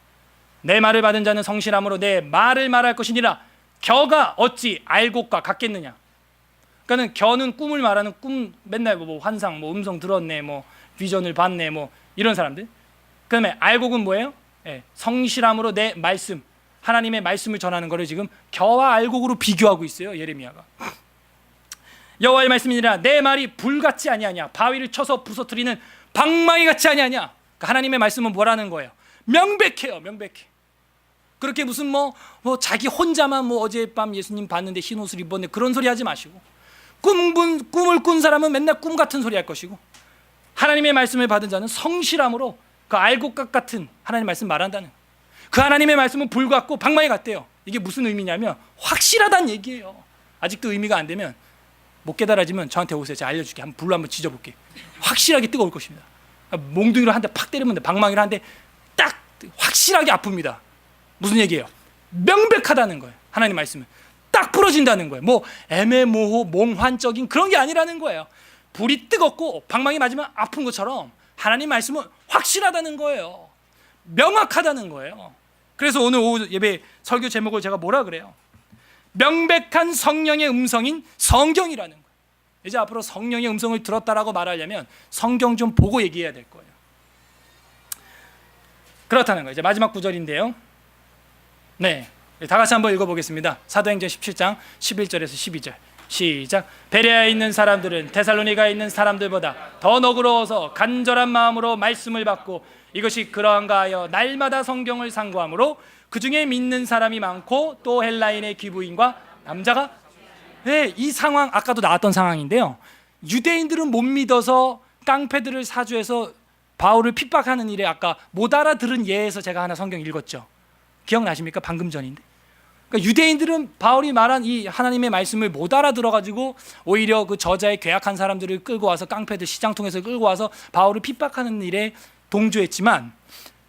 [SPEAKER 1] 내 말을 받은 자는 성실함으로 내 말을 말할 것이니라. 겨가 어찌 알곡과 같겠느냐. 그러니까는 겨는 꿈을 말하는, 꿈 맨날 뭐 환상, 뭐 음성 들었네, 뭐 비전을 봤네, 뭐 이런 사람들. 그다음에 알곡은 뭐예요? 성실함으로 내 말씀, 하나님의 말씀을 전하는 것을 지금 겨와 알곡으로 비교하고 있어요. 예레미야가. 여호와의 말씀이니라 내 말이 불같이 아니하냐, 바위를 쳐서 부서뜨리는 방망이 같이 아니하냐. 그러니까 하나님의 말씀은 뭐라는 거예요? 명백해요. 명백해. 그렇게 무슨 뭐 자기 혼자만 뭐 어젯밤 예수님 봤는데 흰 옷을 입었네 그런 소리 하지 마시고, 꿈을 꾼 사람은 맨날 꿈 같은 소리 할 것이고, 하나님의 말씀을 받은 자는 성실함으로 그 알곡각 같은 하나님의 말씀 말한다는, 그 하나님의 말씀은 불 같고 방망이 같대요. 이게 무슨 의미냐면 확실하다는 얘기예요. 아직도 의미가 안 되면, 못 깨달아지면 저한테 오세요. 제가 알려줄게. 한번 불로 한번 지져볼게. 확실하게 뜨거울 것입니다. 몽둥이로 한 대 팍 때리면 돼. 방망이로 한 대 딱 확실하게 아픕니다. 무슨 얘기예요? 명백하다는 거예요. 하나님 말씀은 딱 부러진다는 거예요. 뭐 애매모호 몽환적인 그런 게 아니라는 거예요. 불이 뜨겁고 방망이 맞으면 아픈 것처럼 하나님 말씀은 확실하다는 거예요. 명확하다는 거예요. 그래서 오늘 오후 예배 설교 제목을 제가 뭐라 그래요? 명백한 성령의 음성인 성경이라는 거예요. 이제 앞으로 성령의 음성을 들었다라고 말하려면 성경 좀 보고 얘기해야 될 거예요. 그렇다는 거예요. 이제 마지막 구절인데요. 네, 다 같이 한번 읽어보겠습니다. 사도행전 17장 11절에서 12절 시작. 베레아에 있는 사람들은 데살로니가에 있는 사람들보다 더 너그러워서 간절한 마음으로 말씀을 받고 이것이 그러한가 하여 날마다 성경을 상고하므로 그 중에 믿는 사람이 많고 또 헬라인의 귀부인과 남자가 네, 이 상황 아까도 나왔던 상황인데요. 유대인들은 못 믿어서 깡패들을 사주해서 바울을 핍박하는 일에 아까 못 알아들은 예에서 제가 하나 성경 읽었죠. 기억나십니까? 방금 전인데. 그러니까 유대인들은 바울이 말한 이 하나님의 말씀을 못 알아들어가지고 오히려 그 저자의 괴악한 사람들을 끌고 와서 깡패들 시장통에서 끌고 와서 바울을 핍박하는 일에 동조했지만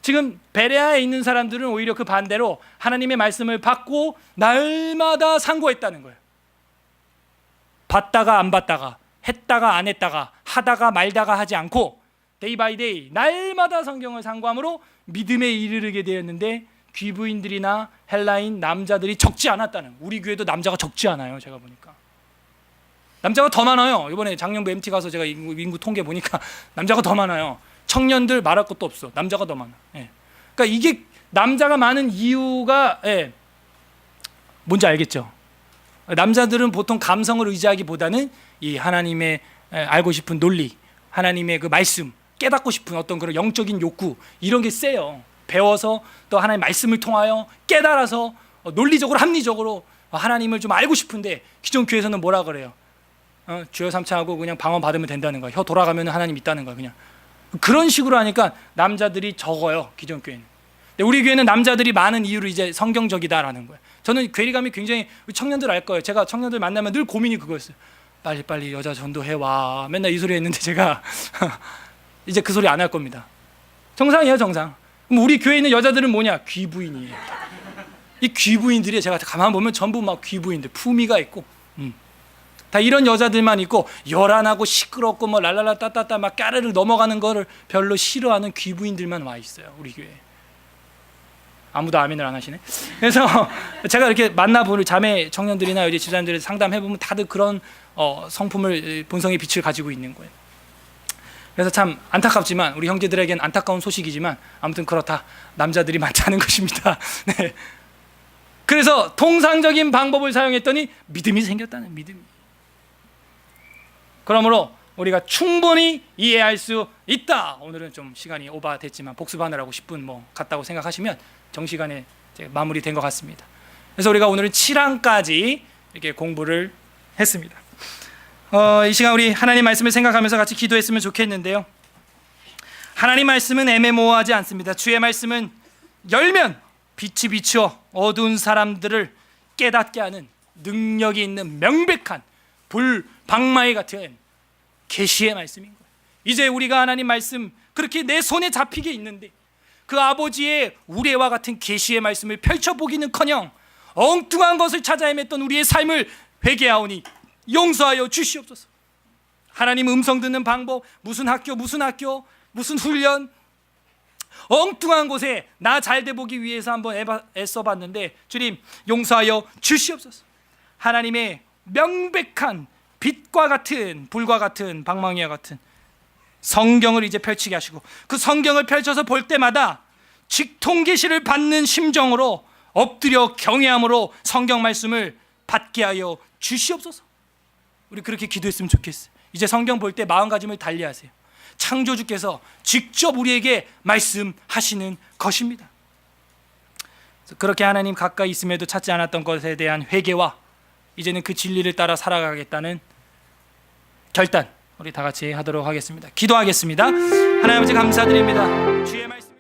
[SPEAKER 1] 지금 베레아에 있는 사람들은 오히려 그 반대로 하나님의 말씀을 받고 날마다 상고했다는 거예요. 받다가 안 받다가 했다가 안 했다가 하다가 말다가 하지 않고 데이 바이 데이 날마다 성경을 상고함으로 믿음에 이르게 되었는데 귀부인들이나 헬라인 남자들이 적지 않았다는. 우리 교회도 남자가 적지 않아요. 제가 보니까 남자가 더 많아요. 이번에 작년부 MT 가서 제가 인구 통계 보니까 남자가 더 많아요. 청년들 말할 것도 없어. 남자가 더 많아. 예. 그러니까 이게 남자가 많은 이유가 뭔지 알겠죠? 남자들은 보통 감성을 의지하기보다는 이 하나님의 알고 싶은 논리, 하나님의 그 말씀, 깨닫고 싶은 어떤 그런 영적인 욕구 이런 게 세요. 배워서 또 하나님의 말씀을 통하여 깨달아서 논리적으로 합리적으로 하나님을 좀 알고 싶은데 기존 교회에서는 뭐라 그래요? 주여 삼차하고 그냥 방언 받으면 된다는 거야. 혀 돌아가면 하나님 있다는 거야. 그냥 그런 식으로 하니까 남자들이 적어요. 기존 교회는. 근데 우리 교회는 남자들이 많은 이유로 이제 성경적이다라는 거예요. 저는 괴리감이 굉장히 청년들 알 거예요. 제가 청년들 만나면 늘 고민이 그거였어요. 빨리 여자 전도해와. 맨날 이 소리 했는데 제가 이제 그 소리 안 할 겁니다. 정상이에요, 정상. 그럼 우리 교회에 있는 여자들은 뭐냐? 귀부인이에요. 이 귀부인들이 제가 가만 보면 전부 막 귀부인들, 품위가 있고 다 이런 여자들만 있고 열안하고 시끄럽고 뭐 랄랄라 따따따 막 까르르 넘어가는 거를 별로 싫어하는 귀부인들만 와 있어요. 우리 교회에. 아무도 아멘을 안 하시네. 그래서 제가 이렇게 만나보는 자매 청년들이나 여기 집사님들이 상담해보면 다들 그런 성품을 본성의 빛을 가지고 있는 거예요. 그래서 참 안타깝지만 우리 형제들에겐 안타까운 소식이지만 아무튼 그렇다. 남자들이 많지 않은 것입니다. 네. 그래서 통상적인 방법을 사용했더니 믿음이 생겼다는 믿음이. 그러므로 우리가 충분히 이해할 수 있다. 오늘은 좀 시간이 오버됐지만 복습하느라고 10분 뭐 갔다고 생각하시면 정시간에 이제 마무리된 것 같습니다. 그래서 우리가 오늘은 7항까지 이렇게 공부를 했습니다. 이 시간 우리 하나님 말씀을 생각하면서 같이 기도했으면 좋겠는데요. 하나님 말씀은 애매모호하지 않습니다. 주의 말씀은 열면 빛이 비추어 어두운 사람들을 깨닫게 하는 능력이 있는 명백한 불 방망이 같은 계시의 말씀인 거예요. 이제 우리가 하나님 말씀 그렇게 내 손에 잡히게 있는데 그 아버지의 우레와 같은 계시의 말씀을 펼쳐보기는커녕 엉뚱한 것을 찾아 헤맸던 우리의 삶을 회개하오니 용서하여 주시옵소서. 하나님 음성 듣는 방법, 무슨 학교, 무슨 훈련, 엉뚱한 곳에 나 잘돼 보기 위해서 한번 애써봤는데 주님 용서하여 주시옵소서. 하나님의 명백한 빛과 같은 불과 같은 방망이와 같은 성경을 이제 펼치게 하시고 그 성경을 펼쳐서 볼 때마다 직통계시를 받는 심정으로 엎드려 경외함으로 성경 말씀을 받게 하여 주시옵소서. 우리 그렇게 기도했으면 좋겠어요. 이제 성경 볼 때 마음가짐을 달리하세요. 창조주께서 직접 우리에게 말씀하시는 것입니다. 그렇게 하나님 가까이 있음에도 찾지 않았던 것에 대한 회개와 이제는 그 진리를 따라 살아가겠다는 결단 우리 다 같이 하도록 하겠습니다. 기도하겠습니다. 하나님 아버지 감사드립니다. 주의 말씀